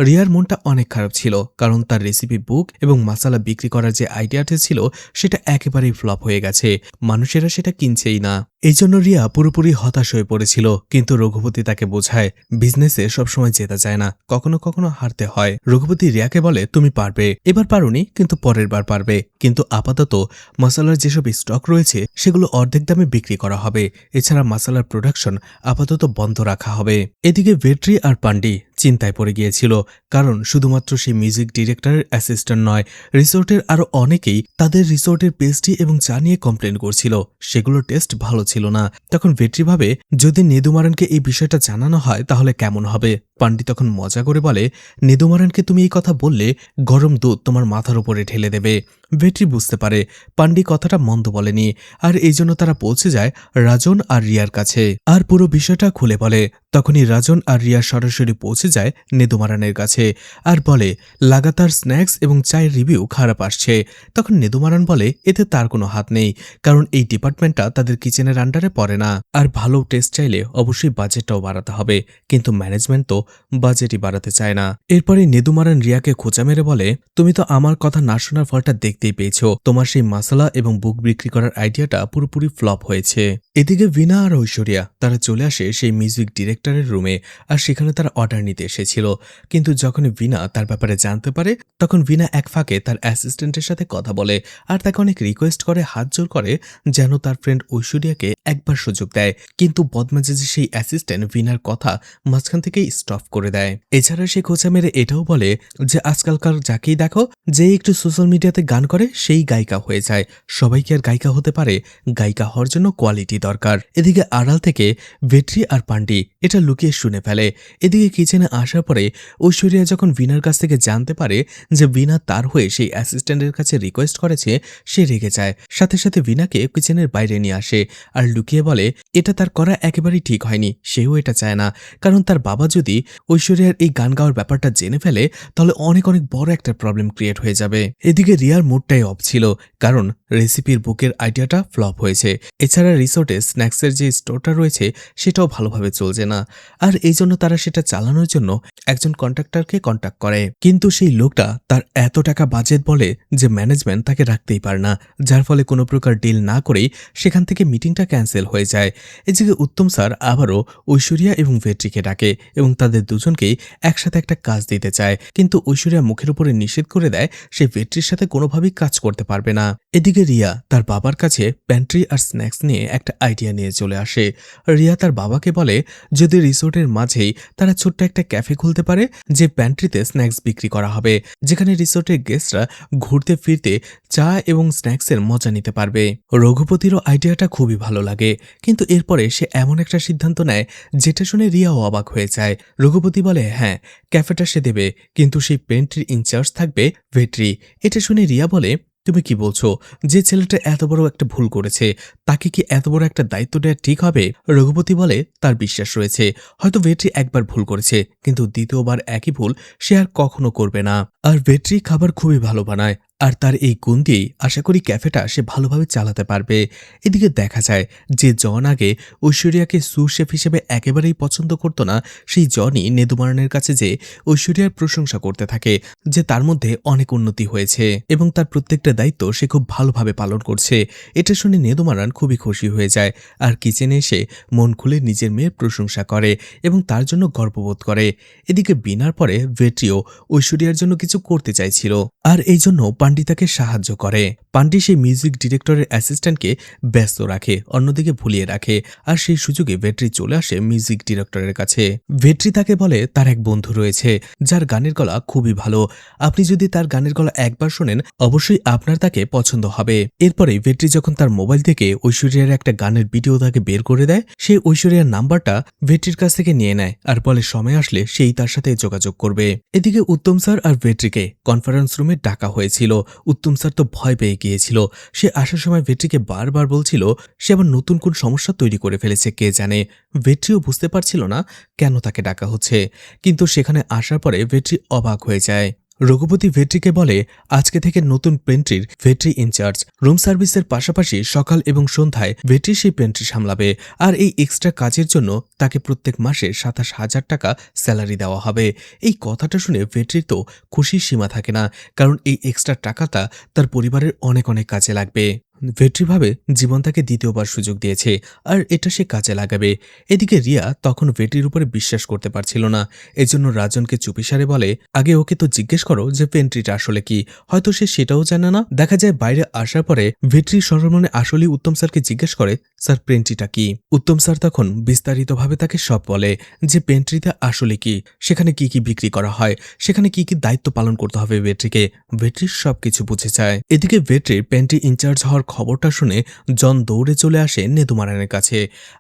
Speaker 1: রিয়ার মনটা অনেক খারাপ ছিল, কারণ তার রেসিপি বুক এবং মশালা বিক্রি করার যে আইডিয়াটা ছিল সেটা একেবারেই ফ্লপ হয়ে গেছে, মানুষেরা সেটা কিনছেই না। এই জন্য রিয়া পুরোপুরি হতাশ হয়ে পড়েছিল, কিন্তু রঘুপতি তাকে বোঝায় বিজনেসে সবসময় জেতা যায় না, কখনো কখনো হারতে হয়। রঘুপতি রিয়াকে বলে তুমি পারবে, এবার পারোনি কিন্তু পরের বার পারবে, কিন্তু আপাতত মশালার যেসব স্টক রয়েছে সেগুলো অর্ধেক দামে বিক্রি করা হবে। এছাড়া মশালার প্রোডাকশন আপাতত বন্ধ রাখা হবে। এদিকে ভেট্রি আর পান্ডি চিন্তায় পড়ে গিয়েছিল, কারণ শুধুমাত্র সেই মিউজিক ডিরেক্টরের অ্যাসিস্ট্যান্ট নয়, রিসোর্টের আরও অনেকেই তাদের রিসোর্টের পেস্ট্রি এবং চা নিয়ে কমপ্লেন করছিল, সেগুলোর টেস্ট ভালো ছিল না। তখন ভেট্রি ভাবে যদি নেদুমারানকে এই বিষয়টা জানানো হয় তাহলে কেমন হবে। পান্ডি তখন মজা করে বলে নেদুমারানকে তুমি এই কথা বললে গরম দুধ তোমার মাথার উপরে ঢেলে দেবে। ভেট্রি বুঝতে পারে পান্ডি কথাটা মন্দ বলেনি, আর এই জন্য তারা পৌঁছে যায় রাজন আর রিয়ার কাছে আর পুরো বিষয়টা খুলে বলে। তখনই রাজন আর রিয়া সরাসরি পৌঁছে যায় নেদুমারানের কাছে আর বলে লাগাতার স্ন্যাক্স এবং চায়ের রিভিউ খারাপ আসছে। তখন নেদুমারান বলে এতে তার কোনো হাত নেই, কারণ এই ডিপার্টমেন্টটা তাদের কিচেনের আন্ডারে পড়ে না, আর ভালো টেস্ট চাইলে অবশ্যই বাজেটটাও বাড়াতে হবে, কিন্তু ম্যানেজমেন্ট তো বাজেটই বাড়াতে চায় না। এরপরে নেদুমারান রিয়াকে খোঁচা মেরে বলে তুমি তো আমার কথা না শোনার ফলটা দেখতেই পেয়েছো, তোমার সেই মশলা এবং বুক বিক্রি করার আইডিয়াটা পুরোপুরি ফ্লপ হয়েছে। এদিকে ভিনা আর ঐশ্বরিয়া তারা চলে আসে সেই মিউজিক ডিরেক্টরের রুমে, আর সেখানে তারা অর্ডার নিতে এসেছিল। কিন্তু যখন ভিনা তার ব্যাপারে জানতে পারে তখন ভিনা এক ফাঁকে তার অ্যাসিস্ট্যান্টের সাথে কথা বলে আর তাকে অনেক রিকোয়েস্ট করে, হাত জোর করে যেন তার ফ্রেন্ড ঐশ্বরিয়াকে একবার সুযোগ দেয়, কিন্তু বদমেজাজি সেই অ্যাসিস্ট্যান্ট ভিনার কথা মাঝখান থেকেই স্টপ করে দেয়। এছাড়া সে খোঁচা মেরে এটাও বলে যে আজকালকার যাকেই দেখো যে একটু সোশ্যাল মিডিয়াতে গান করে সেই গায়িকা হয়ে যায়, সবাই কি আর গায়িকা হতে পারে? গায়িকা হওয়ার জন্য কোয়ালিটি দরকার। এদিকে আড়াল থেকে ভেট্রি আর পান্ডি এটা লুকিয়ে শুনে ফেলে। এদিকে কিচেনে আসার পরে ঐশ্বরিয়া যখন ভিনার কাছ থেকে জানতে পারে যে ভিনা তার হয়ে সেই অ্যাসিস্ট্যান্টের কাছে রিকোয়েস্ট করেছে, সে রেগে যায়। সাথে সাথে ভিনাকে কিচেনের বাইরে নিয়ে আসে আর লুকিয়ে বলে এটা তার করা একেবারেই ঠিক হয়নি, সেও এটা চায় না, কারণ তার বাবা যদি ঐশ্বরিয়ার এই গান গাওয়ার ব্যাপারটা জেনে ফেলে তাহলে অনেক অনেক বড় একটা প্রবলেম ক্রিয়েট হয়ে যাবে। এদিকে রিয়ার মুডটাই অফ ছিল, কারণ রেসিপির বুকের আইডিয়াটা ফ্লপ হয়েছে। এছাড়া রিসোর্টে স্ন্যাক্সের যে স্টোরটা রয়েছে সেটাও ভালোভাবে চলছে না, আর এই জন্য তারা সেটা চালানোর জন্য একজন কন্ট্রাক্টরকে কন্ট্যাক্ট করে, কিন্তু সেই লোকটা তার এত টাকা বাজেট বলে যে ম্যানেজমেন্ট তাকে রাখতেই পারে না, যার ফলে কোনো প্রকার ডিল না করেই সেখান থেকে মিটিংটা ক্যান্সেল হয়ে যায়। এদিকে উত্তম স্যার আবারও ঐশ্বরিয়া এবং ভেট্রিকে ডাকে এবং তাদের দুজনকেই একসাথে একটা কাজ দিতে চায়, কিন্তু ঐশ্বরিয়া মুখের উপরে নিষেধ করে দেয় সে ভেট্রির সাথে কোনোভাবেই কাজ করতে পারবে না। এদিকে রিয়া তার বাবার কাছে প্যান্ট্রি আর স্ন্যাক্স নিয়ে একটা আইডিয়া নিয়ে চলে আসে। রিয়া তার বাবাকে বলে যদি রিসোর্টের মাঝেই তারা ছোট্ট একটা ক্যাফে খুলতে পারে, যে প্যান্ট্রিতে স্ন্যাক্স বিক্রি করা হবে, যেখানে রিসোর্টের গেস্টরা ঘুরতে ফিরতে চা এবং স্ন্যাক্সের মজা নিতে পারবে। রঘুপতিরও আইডিয়াটা খুবই ভালো লাগে, কিন্তু এরপরে সে এমন একটা সিদ্ধান্ত নেয় যেটা শুনে রিয়াও অবাক হয়ে যায়। রঘুপতি বলে হ্যাঁ, ক্যাফেটা সে দেবে, কিন্তু সেই পেন্ট্রির ইনচার্জ থাকবে ভেট্রি। এটা শুনে রিয়া বলে তুমি কি বলছো? যে ছেলেটা এত বড় একটা ভুল করেছে তাকে কি এত বড় একটা দায়িত্ব দেওয়া ঠিক হবে? রঘুপতি বলে তার বিশ্বাস রয়েছে, হয়তো ভেট্রি একবার ভুল করেছে, কিন্তু দ্বিতীয়বার একই ভুল সে আর কখনো করবে না। আর ভেট্রি খাবার খুবই ভালো বানায়, আর তার এই গুণ দিয়েই আশা করি ক্যাফেটা সে ভালোভাবে চালাতে পারবে। এদিকে দেখা যায় যে জন আগে ঐশ্বরিয়াকে সুশেফ হিসেবে একেবারেই পছন্দ করত না, সেই জনই নেদুমারানের কাছে যে ঐশ্বরিয়ার প্রশংসা করতে থাকে যে তার মধ্যে অনেক উন্নতি হয়েছে এবং তার প্রত্যেকটা দায়িত্ব সে খুব ভালোভাবে পালন করছে। এটা শুনে নেদুমারান খুবই খুশি হয়ে যায় আর কিচেনে এসে মন খুলে নিজের মেয়ের প্রশংসা করে এবং তার জন্য গর্ববোধ করে। এদিকে বিনার পরে ভেট্রিও ঐশ্বরিয়ার জন্য কিছু করতে চাইছিল, আর এই জন্য পান্ডি তাকে সাহায্য করে। পান্ডি সেই মিউজিক ডিরেক্টরের অ্যাসিস্ট্যান্টকে ব্যস্ত রাখে, অন্যদিকে ভুলিয়ে রাখে, আর সেই সুযোগে ভেট্রি চলে আসে মিউজিক ডিরেক্টরের কাছে। ভেট্রি তাকে বলে তার এক বন্ধু রয়েছে যার গানের গলা খুবই ভালো, আপনি যদি তার গানের গলা একবার শোনেন অবশ্যই আপনার তাকে পছন্দ হবে। এরপরে ভেট্রি যখন তার মোবাইল থেকে ঐশ্বরিয়ার একটা গানের ভিডিও তাকে বের করে দেয়, সে ঐশ্বরিয়ার নাম্বারটা ভেট্রির কাছ থেকে নিয়ে নেয় আর বলে সময় আসলে সেই তার সাথে যোগাযোগ করবে। এদিকে উত্তম স্যার আর ভেট্রিকে কনফারেন্স রুমে ডাকা হয়েছিল। উত্তম স্যার তো ভয় পেয়ে গিয়েছিল, সে আসার সময় ভেট্রিকে বারবার বলছিল সে আবার নতুন কোন সমস্যা তৈরি করে ফেলেছে কে জানে। ভেট্রিও বুঝতে পারছিল না কেন তাকে ডাকা হচ্ছে, কিন্তু সেখানে আসার পরে ভেট্রি অবাক হয়ে যায়। রঘুপতি ভেট্রিকে বলে আজকে থেকে নতুন পেন্ট্রির ভেট্রি ইনচার্জ, রুম সার্ভিসের পাশাপাশি সকাল এবং সন্ধ্যায় ভেট্রি সেই পেন্ট্রি সামলাবে, আর এই এক্সট্রা কাজের জন্য তাকে প্রত্যেক মাসে ২৭,০০০ টাকা স্যালারি দেওয়া হবে। এই কথাটা শুনে ভেট্রির তো খুশির সীমা থাকে না, কারণ এই এক্সট্রা টাকাটা তার পরিবারের অনেক অনেক কাজে লাগবে। ভেট্রি ভাবে জীবন তাকে দ্বিতীয়বার সুযোগ দিয়েছে আর এটা সে কাজে লাগাবে। এদিকে রিয়া তখন ভেট্রির উপরে বিশ্বাস করতে পারছিল না, এজন্য রাজনকে চুপিসারে বলে আগে ওকে তো জিজ্ঞেস করো যে পেন্ট্রিটা আসলে কি, হয়তো সে সেটাও জানে না। দেখা যায় বাইরে আসার পরে ভেট্রি সরমনে আসলেই উত্তম স্যারকে জিজ্ঞেস করে স্যার পেন্ট্রিটা কি। উত্তম স্যার তখন বিস্তারিতভাবে তাকে সব বলে যে পেন্ট্রিটা আসলে কি, সেখানে কি কি বিক্রি করা হয়, সেখানে কি কি দায়িত্ব পালন করতে হবে ভেট্রিকে। ভেট্রি সবকিছু বুঝে যায়। এদিকে ভেট্রির পেন্ট্রি ইনচার্জ হওয়ার খবরটা শুনে জন দৌড়ে চলে আসে নেদুমারানের কাছে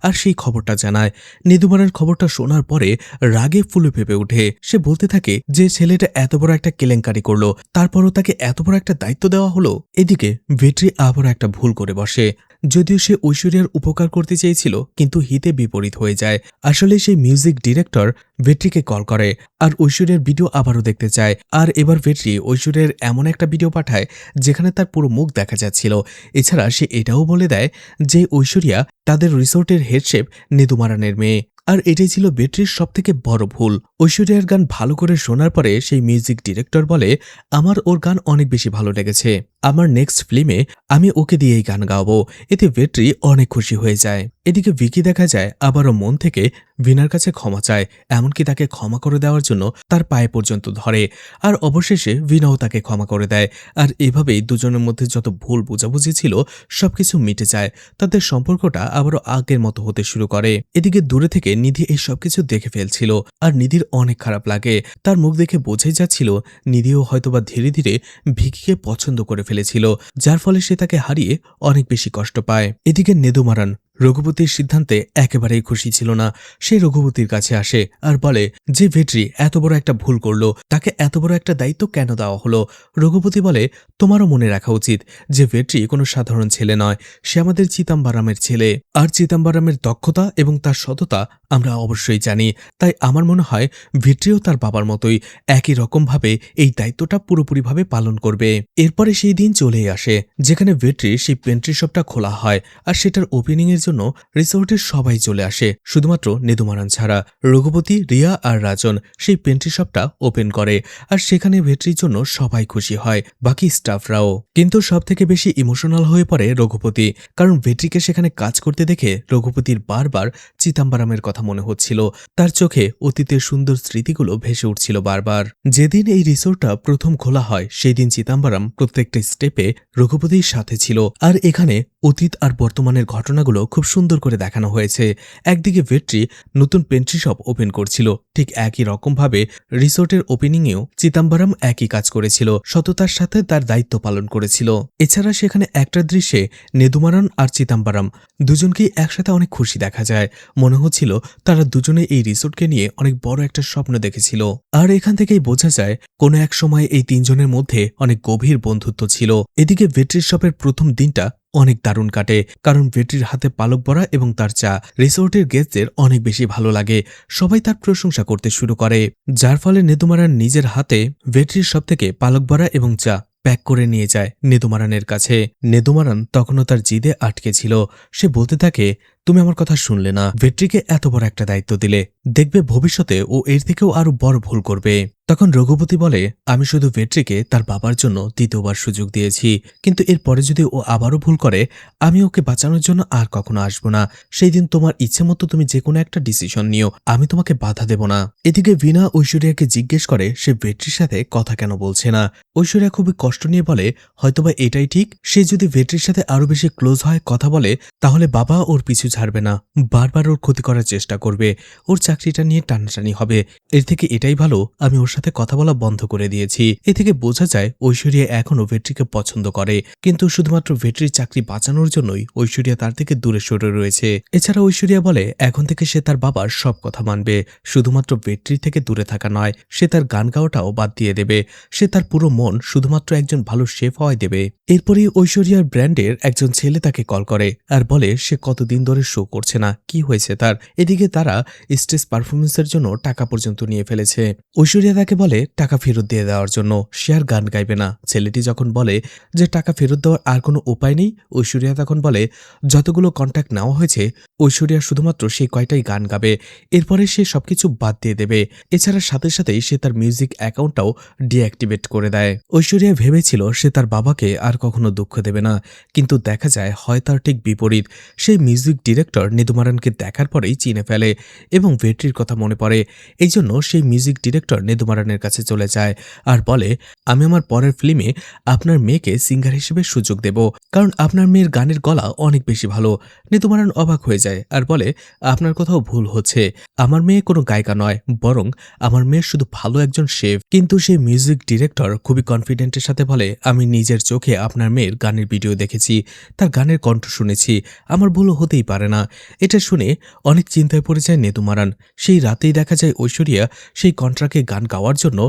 Speaker 1: আর সেই খবরটা জানায়। নেদুমারান খবরটা শোনার পরে রাগে ফুলে ফেপে ওঠে। সে বলতে থাকে যে ছেলেটা এত বড় একটা কেলেঙ্কারি করলো, তারপরও তাকে এত বড় একটা দায়িত্ব দেওয়া হলো। এদিকে ভেট্রি আবার একটা ভুল করে বসে, যদিও সে ঐশ্বরিয়ার উপকার করতে চেয়েছিল কিন্তু হিতে বিপরীত হয়ে যায়। আসলে সেই মিউজিক ডিরেক্টর ভেট্রিকে কল করে আর ঐশ্বরিয়ার ভিডিও আবারও দেখতে চায়, আর এবার ভেট্রি ঐশ্বরিয়ার এমন একটা ভিডিও পাঠায় যেখানে তার পুরো মুখ দেখা যাচ্ছিল। এছাড়া সে এটাও বলে দেয় যে ঐশ্বরিয়া তাদের রিসোর্টের হেডশেফ নেদুমারানের মেয়ে, আর এটাই ছিল ভেট্রির সবথেকে বড় ভুল। ঐশ্বরিয়ার গান ভালো করে শোনার পরে সেই মিউজিক ডিরেক্টর বলে আমার ওর গান অনেক বেশি ভালো লেগেছে, আমার নেক্সট ফিল্মে আমি ওকে দিয়েই গান গাওয়াবো। এতে ভেট্রি অনেক খুশি হয়ে যায়। এদিকে ভিকি দেখা যায় আবারও মন থেকে ভিনার কাছে ক্ষমা চায়, এমনকি তাকে ক্ষমা করে দেওয়ার জন্য তার পায়ে পর্যন্ত ধরে, আর অবশেষে ভিনাও তাকে ক্ষমা করে দেয়। আর এভাবেই দুজনের মধ্যে যত ভুল বোঝাবুঝি ছিল সবকিছু মিটে যায়, তাদের সম্পর্কটা আবারও আগের মতো হতে শুরু করে। এদিকে দূরে থেকে নিধি এই সবকিছু দেখে ফেলছিল আর নিধির অনেক খারাপ লাগে। তার মুখ দেখে বোঝাই যাচ্ছিল নিধিও হয়তোবা ধীরে ধীরে ভিকিকে পছন্দ করে ফেলেছিল, যার ফলে সে তাকে হারিয়ে অনেক বেশি কষ্ট পায়। এদিকে নেদুমারান রঘুপতির সিদ্ধান্তে একেবারেই খুশি ছিল না। সে রঘুপতির কাছে আসে আর বলে যে ভেট্রি এত বড় একটা ভুল করলো, তাকে এত বড় একটা দায়িত্ব কেন দেওয়া হলো। রঘুপতি বলে তোমারও মনে রাখা উচিত যে ভেট্রি কোনো সাধারণ ছেলে নয়, সে আমাদের চিদাম্বরমের ছেলে, আর চিদাম্বরমের দক্ষতা এবং তার সততা আমরা অবশ্যই জানি। তাই আমার মনে হয় ভেট্রিও তার বাবার মতোই একই রকমভাবে এই দায়িত্বটা পুরোপুরিভাবে পালন করবে। এরপরে সেই দিন চলেই আসে যেখানে ভেট্রির সেই পেন্ট্রি শপটা খোলা হয়, আর সেটার ওপেনিং এর জন্য রিসোর্টের সবাই চলে আসে শুধুমাত্র নেদুমারান ছাড়া। রঘুপতি, রিয়া আর রাজন সেই পেন্ট্রি শপটা ওপেন করে, আর সেখানে ভেট্রির জন্য সবাই খুশি হয়, বাকি স্টাফরাও। কিন্তু সব থেকে বেশি ইমোশনাল হয়ে পড়ে রঘুপতি, কারণ ভেট্রিকে সেখানে কাজ করতে দেখে রঘুপতির বারবার চিদাম্বরমের কথা মনে হচ্ছিল। তার চোখে অতীতের সুন্দর স্মৃতিগুলো ভেসে উঠছিল বারবার। যেদিন এই রিসোর্টটা প্রথম খোলা হয় সেই দিন চিদাম্বরম প্রত্যেকটা স্টেপে রঘুপতির সাথে ছিল, আর এখানে অতীত আর বর্তমানের ঘটনাগুলো খুব সুন্দর করে দেখানো হয়েছে। একদিকে ভেট্রি নতুন পেন্ট্রি শপ ওপেন করছিল, ঠিক একই রকমভাবে রিসোর্টের ওপেনিংয়েও চিদাম্বরম একই কাজ করেছিল, সততার সাথে তার দায়িত্ব পালন করেছিল। এছাড়া সেখানে একটা দৃশ্যে নেদুমারান আর চিদাম্বরম দুজনকেই একসাথে অনেক খুশি দেখা যায়। মনে হচ্ছিল তারা দুজনে এই রিসোর্টকে নিয়ে অনেক বড় একটা স্বপ্ন দেখেছিল। আর এখান থেকেই বোঝা যায় কোনো এক সময় এই তিনজনের মধ্যে অনেক গভীর বন্ধুত্ব ছিল। এদিকে ভেট্রির শপের প্রথম দিনটা অনেক দারুণ কাটে, কারণ ভেট্রির হাতে পালক বড়া এবং তার চা রিসোর্টের গেস্টদের অনেক বেশি ভালো লাগে। সবাই তার প্রশংসা করতে শুরু করে, যার ফলে নেদুমারান নিজের হাতে ভেট্রির শপ থেকে পালক বড়া এবং চা প্যাক করে নিয়ে যায় নেদুমারানের কাছে। নেদুমারান তখনও তার জিদে আটকে ছিল। সে বলতে থাকে, তুমি আমার কথা শুনলে না, ভেট্রিকে এত বড় একটা দায়িত্ব দিলে, দেখবে ভবিষ্যতে ও এর থেকেও আরো বড় ভুল করবে। তখন রঘুপতি বলে, আমি শুধু ভেট্রিকে তার বাবার জন্য দ্বিতীয়বার সুযোগ দিয়েছি, কিন্তু এরপরে যদি ও আবারও ভুল করে আমি ওকে বাঁচানোর জন্য আর কখনো আসবো না। সেই দিন তোমার ইচ্ছে মতো তুমি যে কোনো একটা ডিসিশন নিও, আমি তোমাকে বাধা দেব না। এদিকে ভিনা ঐশ্বরিয়াকে জিজ্ঞেস করে সে ভেট্রির সাথে কথা কেন বলছে না। ঐশ্বরিয়া খুবই কষ্ট নিয়ে বলে, হয়তোবা এটাই ঠিক, সে যদি ভেট্রির সাথে আরো বেশি ক্লোজ হয়, কথা বলে, তাহলে বাবা ওর পিছু ছাড়বে না, বারবার ওর ক্ষতি করার চেষ্টা করবে, ওর চাকরিটা নিয়ে টানাটানি হবে। এর থেকে এটাই ভালো আমি ওর সাথে কথা বলা বন্ধ করে দিয়েছি। এ থেকে বোঝা যায় ঐশ্বরিয়া এখনও ভেট্রিকে পছন্দ করে, কিন্তু শুধুমাত্র ভেট্রির চাকরি বাঁচানোর জন্যই ঐশ্বরিয়া তার থেকে দূরে সরে রয়েছে। এছাড়া ঐশ্বরিয়া বলে এখন থেকে সে তার বাবার সব কথা মানবে, শুধুমাত্র ভেট্রি থেকে দূরে থাকা নয়, সে তার গান গাওয়াটাও বাদ দিয়ে দেবে। সে তার পুরো মন শুধুমাত্র একজন ভালো শেফ হওয়ায় দেবে। এরপরই ঐশ্বরিয়ার ব্র্যান্ডের একজন ছেলে তাকে কল করে আর বলে সে কতদিন ধরে শো করছে না, কি হয়েছে তার। এদিকে তারা স্টেজ পারফরমেন্সের জন্য টাকা পর্যন্ত নিয়ে ফেলেছে। ঐশ্বরিয়া তাকে বলে টাকা ফেরত দিয়ে দেওয়ার জন্য, সে আর গান গাইবে না। ছেলেটি যখন বলে যে টাকা ফেরত দেওয়ার আর কোনো উপায় নেই, ঐশ্বরিয়া তখন বলে যতগুলো কন্ট্যাক্ট নেওয়া হয়েছে ঐশ্বরিয়া শুধুমাত্র সেই কয়টাই গান গাবে, এরপরে সে সবকিছু বাদ দিয়ে দেবে। এছাড়া সাথে সাথেই সে তার মিউজিক অ্যাকাউন্টটাও ডিঅ্যাক্টিভেট করে দেয়। ঐশ্বরিয়া ভেবেছিল সে তার বাবাকে আর কখনো দুঃখ দেবে না, কিন্তু দেখা যায় হয় তার ঠিক বিপরীত। সেই মিউজিক ডিরেক্টর নেদুমারানকে দেখার পরেই চিনে ফেলে এবং ভেট্রির কথা মনে পড়ে। এই জন্য সেই মিউজিক ডিরেক্টর নেদুমারানের কাছে চলে যায় আর বলে, আমি আমার পরের ফিল্মে আপনার মেয়েকে সিঙ্গার হিসেবে সুযোগ দেব, কারণ আপনার মেয়ের গানের গলা অনেক বেশি ভালো। নেদুমারান অবাক হয়ে যায় আর বলে, আপনার কোথাও ভুল হচ্ছে, আমার মেয়ে কোনো গায়িকা নয়, বরং আমার মেয়ে শুধু ভালো একজন শেফ। কিন্তু সেই মিউজিক ডিরেক্টর খুবই কনফিডেন্টের সাথে বলে, আমি নিজের চোখে আপনার মেয়ের গানের ভিডিও দেখেছি, তার গানের কণ্ঠ শুনেছি, আমার ভুল হতেই পারে না। এটা শুনে অনেক চিন্তায় পড়ে যায় নেদুমারান। সেই রাতেই দেখা যায় ঐশ্বরিয়া সেই কন্ট্রাক্টে গান গাওয়ার জন্য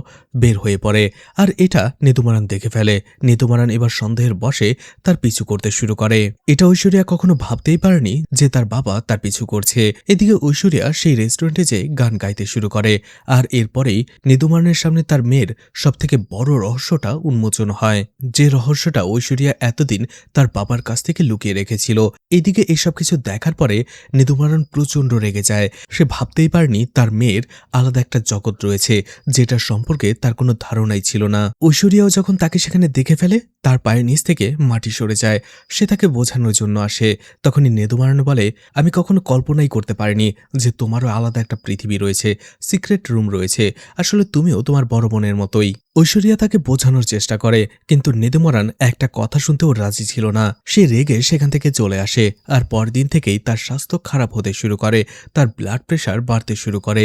Speaker 1: বের হয়ে পড়ে, আর এটা নেদুমারান দেখে ফেলে। নেদুমারান এবার সন্দেহের বশে তার পিছু করতে শুরু করে। এটা ঐশ্বরিয়া কখনো ভাবতেই পারেনি যে তার বাবা তার পিছু করছে। এদিকে ঐশ্বরিয়া সেই রেস্টুরেন্টে যেয়ে গান গাইতে শুরু করে, আর এরপরেই নেদুমারানের সামনে তার মেয়ের সবথেকে বড় রহস্যটা উন্মোচন হয়, যে রহস্যটা ঐশ্বরিয়া এতদিন তার বাবার কাছ থেকে লুকিয়ে রেখেছিল। এদিকে এসব কিছু দেখার পরে নেদুমারান প্রচণ্ড রেগে যায়। সে ভাবতেই পারেনি তার মেয়ের আলাদা একটা জগৎ রয়েছে, যেটার সম্পর্কে তার কোনো ধারণাই ছিল না। ঐশ্বরিয়াও যখন তাকে সেখানে দেখে ফেলে, তার পায়ের নিচ থেকে মাটি সরে যায়। সে তাকে বোঝানোর জন্য আসে। তখনই নেদুমারান বলে, আমি কখনো কল্পনাই করতে পারিনি যে তোমারও আলাদা একটা পৃথিবী রয়েছে, সিক্রেট রুম রয়েছে, আসলে তুমিও তোমার বড় বোনের মতোই। ঐশ্বরিয়া তাকে বোঝানোর চেষ্টা করে, কিন্তু নেদুমারান একটা কথা শুনতেও রাজি ছিল না। সে রেগে সেখান থেকে চলে আসে, আর পরদিন থেকেই তার স্বাস্থ্য খারাপ হতে শুরু করে, তার ব্লাড প্রেশার বাড়তে শুরু করে।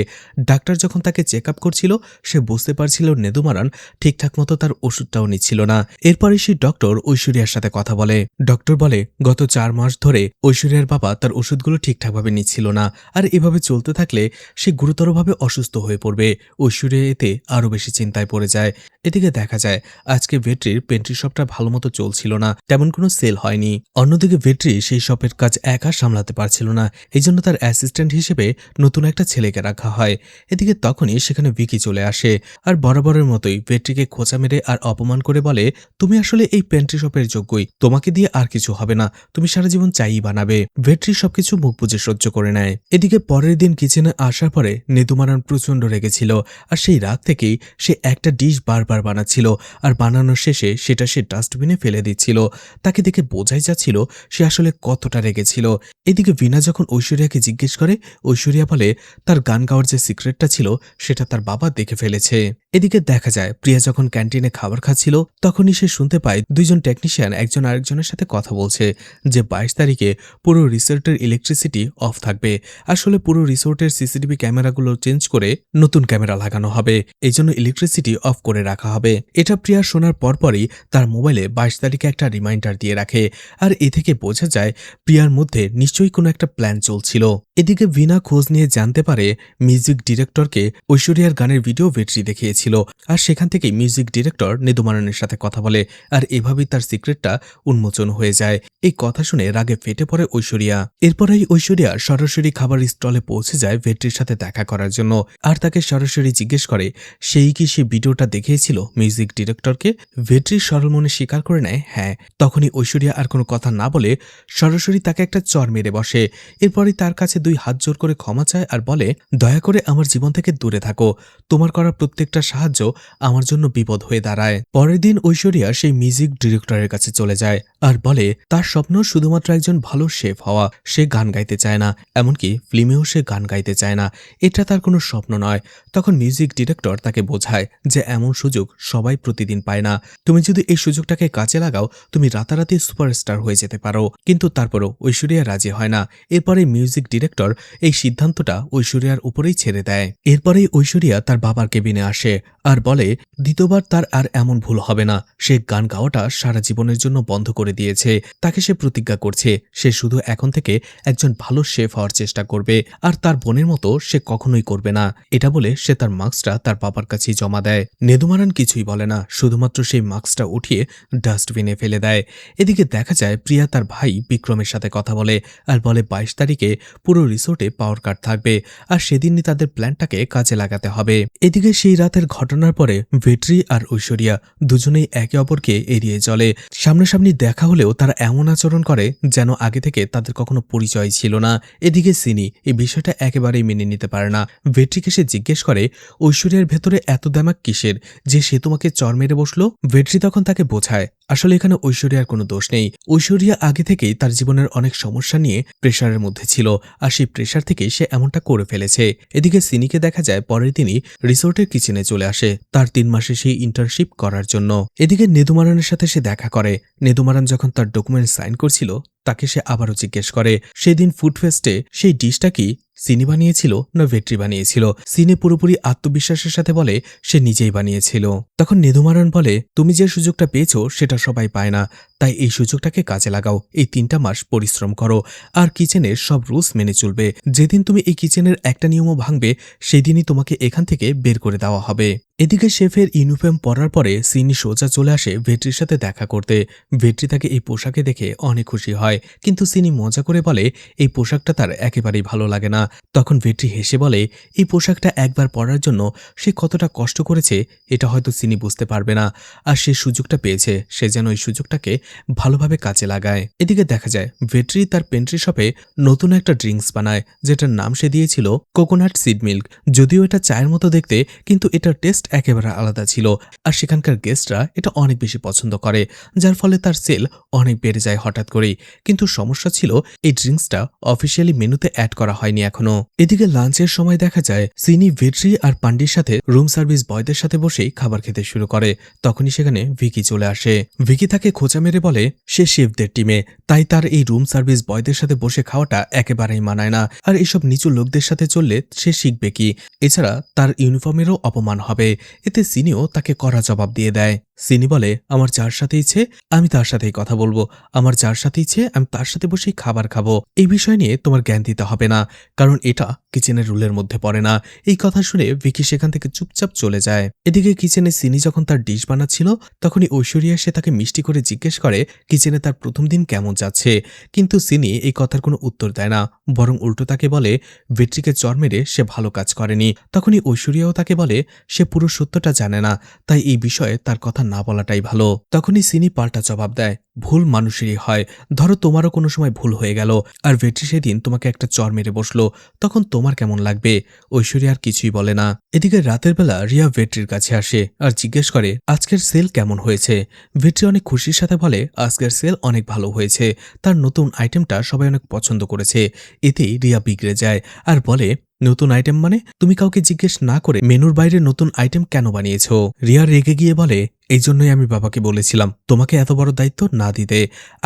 Speaker 1: ডাক্তার যখন তাকে চেক আপ করছিল, সে বুঝতে পারছিল নেদুমারান ঠিকঠাক মতো তার ওষুধটাও নিচ্ছিল না। এরপরে সেই ডক্টর ঐশ্বরিয়ার সাথে কথা বলে। ডক্টর বলে, গত 4 মাস ধরে ঐশ্বরিয়ার বাবা তার ওষুধগুলো ঠিকঠাকভাবে নিচ্ছিল না, আর এভাবে চলতে থাকলে সে গুরুতরভাবে অসুস্থ হয়ে পড়বে। ঐশ্বরিয়া এতে আরও বেশি চিন্তায় পড়ে যায়। এদিকে দেখা যায় আজকে ভেট্রির পেন্ট্রি শপটা ভালো মতো চলছিল না, তেমন কোনো সেল হয়নি। অন্যদিকে ভেট্রি সেই শপের কাজ একা সামলাতে পারছিল না, এই জন্য তার অ্যাসিস্ট্যান্ট হিসেবে নতুন একটা ছেলেকে রাখা হয়। এদিকে তখনই সেখানে ভিকি চলে আসে, আর বরাবরের মতোই ভেট্রিকে খোঁচা মেরে আর অপমান করে বলে, তুমি আসলে এই পেন্ট্রি শপের যোগ্যই, তোমাকে দিয়ে আর কিছু হবে না, তুমি সারা জীবন চাই বানাবে। ভেট্রি সবকিছু মুখ বুজে সহ্য করে নেয়। এদিকে পরের দিন কিচেনে আসার পরে নেদুমারান প্রচণ্ড রেগেছিল, আর সেই রাত থেকেই সে একটা ডিশ বারবার বানাচ্ছিল, আর বানানোর শেষে সেটা সে ডাস্টবিনে ফেলে দিচ্ছিল। তাকে দেখে বোঝাই যাচ্ছিল সে আসলে কতটা রেগেছিল। এদিকে ভিনা যখন ঐশ্বরিয়াকে জিজ্ঞেস করে, ঐশ্বরিয়া বলে তার গান গাওয়ার যে সিক্রেটটা ছিল সেটা তার বাবা দেখে ফেলেছে। এদিকে দেখা যায় প্রিয়া যখন ক্যান্টিনে খাবার খাচ্ছিল তখনই সে শুনতে পায় দুইজন টেকনিশিয়ান একজন আরেকজনের সাথে কথা বলছে যে 22 তারিখে পুরো রিসোর্টের ইলেকট্রিসিটি অফ থাকবে। আসলে পুরো রিসোর্টের সিসিটিভি ক্যামেরাগুলো চেঞ্জ করে নতুন ক্যামেরা লাগানো হবে, এই জন্য ইলেকট্রিসিটি অফ করে রাখা হবে। এটা প্রিয়া শোনার পরপরই তার মোবাইলে 22 তারিখে একটা রিমাইন্ডার দিয়ে রাখে। আর এ থেকে বোঝা যায় প্রিয়ার মধ্যে নিশ্চয়ই কোনো একটা প্ল্যান চলছিল। এদিকে ভিনা খোঁজ নিয়ে জানতে পারে মিউজিক ডিরেক্টরকে ঐশ্বরিয়ার গানের ভিডিও ভেটরি দেখিয়েছিল, আর সেখান থেকেই মিউজিক ডিরেক্টর নেদুমারানের সাথে কথা বলে, আর এভাবেই তার সিক্রেটটা উন্মোচন হয়ে যায়। এই কথা শুনে রাগে ফেটে পড়ে ঐশ্বরিয়া। এরপরেই ঐশ্বরিয়া সরাসরি খাবার স্টলে পৌঁছে যায় ভেটরির সাথে দেখা করার জন্য, আর তাকে সরাসরি জিজ্ঞেস করে সেই কি সে ভিডিওটা দেখিয়েছিল মিউজিক ডিরেক্টরকে। ভেটরি সরল মনে স্বীকার করে নেয় হ্যাঁ। তখনই ঐশ্বরিয়া আর কোনো কথা না বলে সরাসরি তাকে একটা চর মেরে বসে। এরপরই তার কাছে 2 হাত জোর করে ক্ষমা চায় আর বলে দয়া করে আমার জীবন থেকে দূরে থাকো, তোমার করা প্রত্যেকটা সাহায্য আমার জন্য বিপদ হয়ে দাঁড়ায়। পরের দিন ঐশ্বরিয়া সেই মিউজিক ডিরেক্টরের কাছে চলে যায় আর বলে তার স্বপ্ন শুধুমাত্র একজন ভালো শেফ হওয়া, সে গান গাইতে চায় না, এমনকি ফিল্মেও সে গান গাইতে চায় না, এটা তার কোনো স্বপ্ন নয়। তখন মিউজিক ডিরেক্টর তাকে বোঝায় যে এমন সুযোগ সবাই প্রতিদিন পায় না, তুমি যদি এই সুযোগটাকে কাজে লাগাও তুমি রাতারাতি সুপারস্টার হয়ে যেতে পারো। কিন্তু তারপরও ঐশ্বরিয়া রাজি হয় না। এরপরে মিউজিক ডিরেক্টর এই সিদ্ধান্তটা ঐশ্বরিয়ার উপরেই ছেড়ে দেয়। এরপরেই ঐশ্বরিয়া তার বাবার কেবিনে আসে আর বলে দ্বিতীয়বার তার আর এমন ভুল হবে না। সে গান গাওয়াটা সারা জীবনের জন্য বন্ধ করে দিয়েছে। তাকে সে প্রতিজ্ঞা করছে সে শুধু এখন থেকে একজন ভালো শেফ হওয়ার চেষ্টা করবে, আর তার বোনের মতো সে কখনোই করবে না। এটা বলে সে তার মাস্কটা তার বাবার কাছেই জমা দেয়। নেদুমারান কিছুই বলে না, শুধুমাত্র সেই মাস্কটা উঠিয়ে ডাস্টবিনে ফেলে দেয়। এদিকে দেখা যায় প্রিয়া তার ভাই বিক্রমের সাথে কথা বলে আর বলে 22 তারিখে পুরো রিসোর্টে পাওয়ার কাট থাকবে, আর সেদিনই তাদের প্ল্যানটাকে কাজে লাগাতে হবে। এদিকে সেই রাতের ঘটনার পরে ভেটরি আর ঐশ্বরিয়া দুজনেই একে অপরকে এড়িয়ে চলে। সামনাসামনি দেখা হলেও তারা এমন আচরণ করে যেন আগে থেকে তাদের কখনো পরিচয় ছিল না। এদিকে সিনি এই বিষয়টা একেবারেই মেনে নিতে পারে না। ভেটরিকে সে জিজ্ঞেস করে ঐশ্বরিয়ার ভেতরে এত দামাক কিসের যে সে তোমাকে চর মেরে বসলো। ভেটরি তখন তাকে বোঝায় আসলে এখানে ঐশ্বরিয়ার কোনো দোষ নেই। ঐশ্বরিয়া আগে থেকেই তার জীবনের অনেক সমস্যা নিয়ে প্রেশারের মধ্যে ছিল, আর সেই প্রেশার থেকেই সে এমনটা করে ফেলেছে। এদিকে সিনিকে দেখা যায় পরের দিনই রিসোর্টের কিচেনে চলে আসে তার 3 মাসে সেই ইন্টার্নশিপ করার জন্য। এদিকে নেদুমারানের সাথে সে দেখা করে। নেদুমারান যখন তার ডকুমেন্ট সাইন করছিল তাকে সে আবারও জিজ্ঞেস করে সেদিন ফুড ফেস্টে সেই ডিশটা কি সিনি বানিয়েছিল না ভেটরি বানিয়েছিল। সিনি পুরোপুরি আত্মবিশ্বাসের সাথে বলে সে নিজেই বানিয়েছিল। তখন নেদুমারান বলে তুমি যে সুযোগটা পেয়েছো সেটা সবাই পায় না, তাই এই সুযোগটাকে কাজে লাগাও। এই 3টা মাস পরিশ্রম করো আর কিচেনের সব রুলস মেনে চলবে। যেদিন তুমি এই কিচেনের একটা নিয়মও ভাঙবে সেই দিনই তোমাকে এখান থেকে বের করে দেওয়া হবে। এদিকে শেফের ইউনিফর্ম পরার পরে সিনি সোজা চলে আসে ভেটরির সাথে দেখা করতে। ভেটরি তাকে এই পোশাকে দেখে অনেক খুশি হয়, কিন্তু সিনি মজা করে বলে এই পোশাকটা তার একেবারেই ভালো লাগে না। তখন ভেটরি হেসে বলে এই পোশাকটা একবার পরার জন্য সে কতটা কষ্ট করেছে এটা হয়তো সিনি বুঝতে পারবে না, আর সে সুযোগটা পেয়েছে সে যেন এই সুযোগটাকে ভালোভাবে কাজে লাগায়। এদিকে দেখা যায় ভেটরি তার পেন্ট্রি শপে নতুন একটা ড্রিঙ্কস বানায় যেটার নাম সে দিয়েছিল কোকোনাট সিড মিল্ক। যদিও এটা চায়ের মতো দেখতে, কিন্তু এটার টেস্ট একেবারে আলাদা ছিল, আর সেখানকার গেস্টরা এটা অনেক বেশি পছন্দ করে, যার ফলে তার সেল অনেক বেড়ে যায় হঠাৎ করেই। কিন্তু সমস্যা ছিল এই ড্রিঙ্কসটা অফিসিয়ালি মেনুতে অ্যাড করা হয়নি এখনো। এদিকে লাঞ্চের সময় দেখা যায় সিনি ভেটরি আর পান্ডির সাথে রুম সার্ভিস বয়দের সাথে বসেই খাবার খেতে শুরু করে। তখনই সেখানে ভিকি চলে আসে। ভিকি তাকে খোঁচা মেরে বলে সে শেফদের টিমে, তাই তার এই রুম সার্ভিস বয়দের সাথে বসে খাওয়াটা একেবারেই মানায় না, আর এইসব নিচু লোকদের সাথে চললে সে শিখবে কি। এছাড়া তার ইউনিফর্মেরও অপমান হবে। এতে সিনিও তাকে কড়া জবাব দিয়ে দেয়। সিনি বলে আমার যার সাথে ইচ্ছে আমি তার সাথেই কথা বলবো, আমার যার সাথে ইচ্ছে আমি তার সাথে বসেই খাবার খাবো। এই বিষয় নিয়ে তোমার জ্ঞান দিতে হবে না, কারণ এটা কিচেনের রুলের মধ্যে পড়ে না। এই কথা শুনে ভিকি সেখান থেকে চুপচাপ চলে যায়। এদিকে কিচেনে সিনি যখন তার ডিশ বানাচ্ছিল তখনই ঐশ্বরিয়া এসে তাকে মিষ্টি করে জিজ্ঞেস করে কিচেনে তার প্রথম দিন কেমন যাচ্ছে, কিন্তু সিনি এই কথার কোনো উত্তর দেয় না, বরং উল্টো তাকে বলে ভেটরিকে চর মেরে সে ভালো কাজ করেনি। তখনই ঐশ্বরিয়াও তাকে বলে সে পুরো সত্যটা জানে না, তাই এই বিষয়ে তার কথা না বলাটাই ভালো। তখনই সিনি পাল্টা জবাব দেয় ভুল মানুষেরই হয়, ধরো তোমারও কোনো সময় ভুল হয়ে গেল আর ভেটরি সেদিন তোমাকে একটা চর মেরে বসলো, তখন তোমার কেমন লাগবে। ঐশ্বরিয়া আর কিছুই বলে না। এদিকে রাতের বেলা রিয়া ভেটরির কাছে আসে আর জিজ্ঞেস করে আজকের সেল কেমন হয়েছে। ভেটরি অনেক খুশির সাথে বলে আজকের সেল অনেক ভালো হয়েছে, তার নতুন আইটেমটা সবাই অনেক পছন্দ করেছে। এতেই রিয়া বিগড়ে যায় আর বলে নতুন আইটেম মানে? তুমি কাউকে জিজ্ঞেস না করে মেনুর বাইরে নতুন আইটেম কেন বানিয়েছো? রিয়া রেগে গিয়ে বলে, এই জন্যই আমি বাবাকে বলেছিলাম তোমাকে এত বড় দায়িত্ব না দিতে।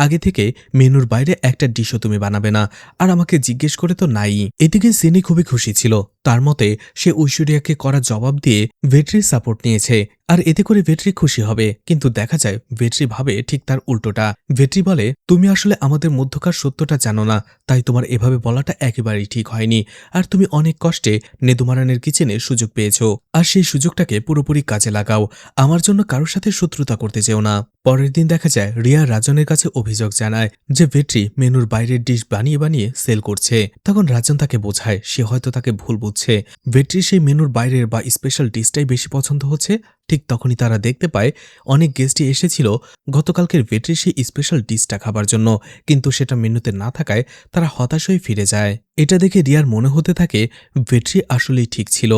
Speaker 1: আগে থেকে মেনুর বাইরে একটা ডিশও তুমি বানাবে না, আর আমাকে জিজ্ঞেস করে তো নাই। এদিকে সিনি খুবই খুশি ছিল। তার মতে সে ঐশ্বরিয়াকে করা জবাব দিয়ে ভেট্রির সাপোর্ট নিয়েছে, আর এতে করে ভেট্রি খুশি হবে। কিন্তু দেখা যায় ভেট্রি ভাবে ঠিক তার উল্টোটা। ভেট্রি বলে, তুমি আসলে আমাদের মধ্যকার সত্যটা জানো না, তাই তোমার এভাবে বলাটা একেবারেই ঠিক হয়নি। আর তুমি অনেক কষ্টে নেদুমারানের কিচেনে সুযোগ পেয়েছো, আর সেই সুযোগটাকে পুরোপুরি কাজে লাগাও। আমার জন্য কারোর সাথে শত্রুতা করতে যেও না। পরের দিন দেখা যায় রিয়া রাজনের কাছে অভিযোগ জানায় যে ভেট্রি মেনুর বাইরের ডিশ বানিয়ে বানিয়ে সেল করছে। তখন রাজন তাকে বোঝায় সে হয়তো তাকে ভুল বুঝছে, ভেট্রি সেই মেনুর বাইরের বা স্পেশাল ডিশটাই বেশি পছন্দ হচ্ছে। ঠিক তখনই তারা দেখতে পায় অনেক গেস্টই এসেছিল গতকালকের ভেট্রি সেই স্পেশাল ডিশটা খাবার জন্য, কিন্তু সেটা মেনুতে না থাকায় তারা হতাশ হয়ে ফিরে যায়। এটা দেখে রিয়ার মনে হতে থাকে ভেট্রি আসলেই ঠিক ছিল।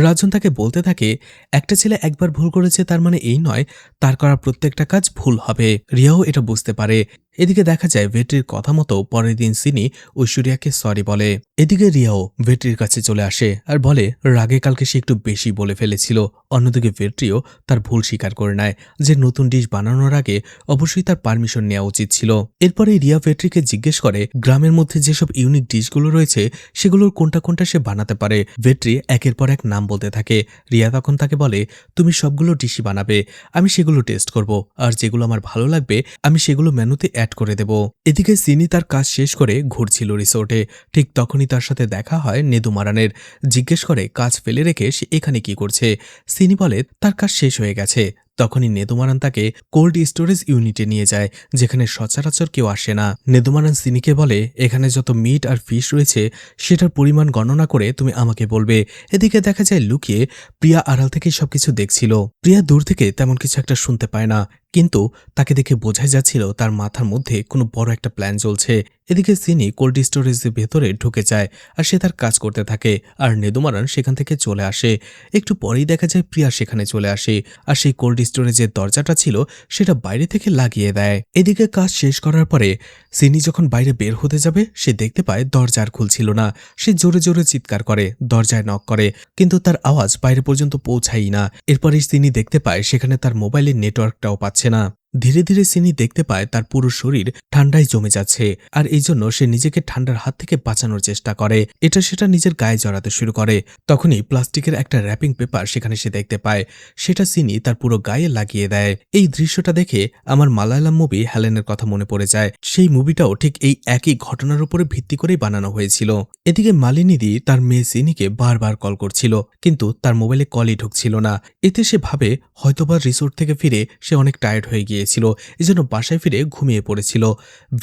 Speaker 1: রাজন তাকে বলতে থাকে, একটা ছেলে একবার ভুল করেছে তার মানে এই নয় তার করা প্রত্যেকটা কাজ ভুল হবে। রিয়াও এটা বুঝতে পারে। এদিকে দেখা যায় ভেট্রির কথা মতো পরের দিন সিনি ঐশ্বরিয়াকে সরি বলে। এদিকে রিয়াও ভেট্রির কাছে চলে আসে আর বলে রাগে কালকে সে একটু বেশি বলে ফেলেছিল। অন্যদিকে ভেট্রিও তার ভুল স্বীকার করে নেয় যে নতুন ডিশ বানানোর আগে অবশ্যই তার পারমিশন নেওয়া উচিত ছিল। এরপরে রিয়া ভেট্রিকে জিজ্ঞেস করে গ্রামের মধ্যে যেসব ইউনিক ডিশগুলো রয়েছে সেগুলোর কোনটা কোনটা সে বানাতে পারে। ভেট্রি একের পর এক নাম বলতে থাকে। রিয়া তখন তাকে বলে, তুমি সবগুলো ডিশই বানাবে, আমি সেগুলো টেস্ট করব, আর যেগুলো আমার ভালো লাগবে আমি সেগুলো মেনুতে অ্যাড করে দেব। এদিকে সিনি তার কাজ শেষ করে ঘুরছিল রিসোর্টে। ঠিক তখনই তার সাথে দেখা হয় নেদুমারানের। জিজ্ঞেস করে কাজ ফেলে রেখে সে এখানে কি করছে। সিনি বলে তার কাজ শেষ হয়ে গেছে। তখনই নেদুমারান তাকে কোল্ড স্টোরেজ ইউনিটে নিয়ে যায়, যেখানে সচরাচর কেউ আসে না। নেদুমারান সিনিকে বলে, এখানে যত মিট আর ফিশ রয়েছে সেটার পরিমাণ গণনা করে তুমি আমাকে বলবে। এদিকে দেখা যায় লুকিয়ে প্রিয়া আড়াল থেকে সবকিছু দেখছিল। প্রিয়া দূর থেকে তেমন কিছু একটা শুনতে পায় না, কিন্তু তাকে দেখে বোঝাই যাচ্ছিল তার মাথার মধ্যে কোনো বড় একটা প্ল্যান চলছে। এদিকে সিনি কোল্ড স্টোরেজের ভেতরে ঢুকে যায় আর সে তার কাজ করতে থাকে, আর নেদুমারান সেখান থেকে চলে আসে। একটু পরেই দেখা যায় প্রিয়া সেখানে চলে আসে, আর সেই কোল্ড স্টোরেজের দরজাটা ছিল সেটা বাইরে থেকে লাগিয়ে দেয়। এদিকে কাজ শেষ করার পরে সিনি যখন বাইরে বের হতে যাবে সে দেখতে পায় দরজা আর খুলছিল না। সে জোরে জোরে চিৎকার করে, দরজায় নক করে, কিন্তু তার আওয়াজ বাইরে পর্যন্ত পৌঁছাই না। এরপরেই সিনি দেখতে পায় সেখানে তার মোবাইলের নেটওয়ার্কটাও পাচ্ছে না। ধীরে ধীরে সিনি দেখতে পায় তার পুরো শরীর ঠান্ডায় জমে যাচ্ছে, আর এই জন্য সে নিজেকে ঠান্ডার হাত থেকে বাঁচানোর চেষ্টা করে। এটা সেটা নিজের গায়ে জড়াতে শুরু করে। তখনই প্লাস্টিকের একটা র্যাপিং পেপার সেখানে সে দেখতে পায়, সেটা সিনি তার পুরো গায়ে লাগিয়ে দেয়। এই দৃশ্যটা দেখে আমার মালায়ালাম মুভি হেলেনের কথা মনে পড়ে যায়। সেই মুভিটাও ঠিক এই একই ঘটনার উপরে ভিত্তি করেই বানানো হয়েছিল। এদিকে মালিনীদি তার মেয়ে সিনিকে বারবার কল করছিল, কিন্তু তার মোবাইলে কলই ঢুকছিল না। এতে সে ভাবে হয়তোবা রিসোর্ট থেকে ফিরে সে অনেক টায়ার্ড হয়ে গিয়েছিল, এজন্য বাসায় ফিরে ঘুমিয়ে পড়েছিল।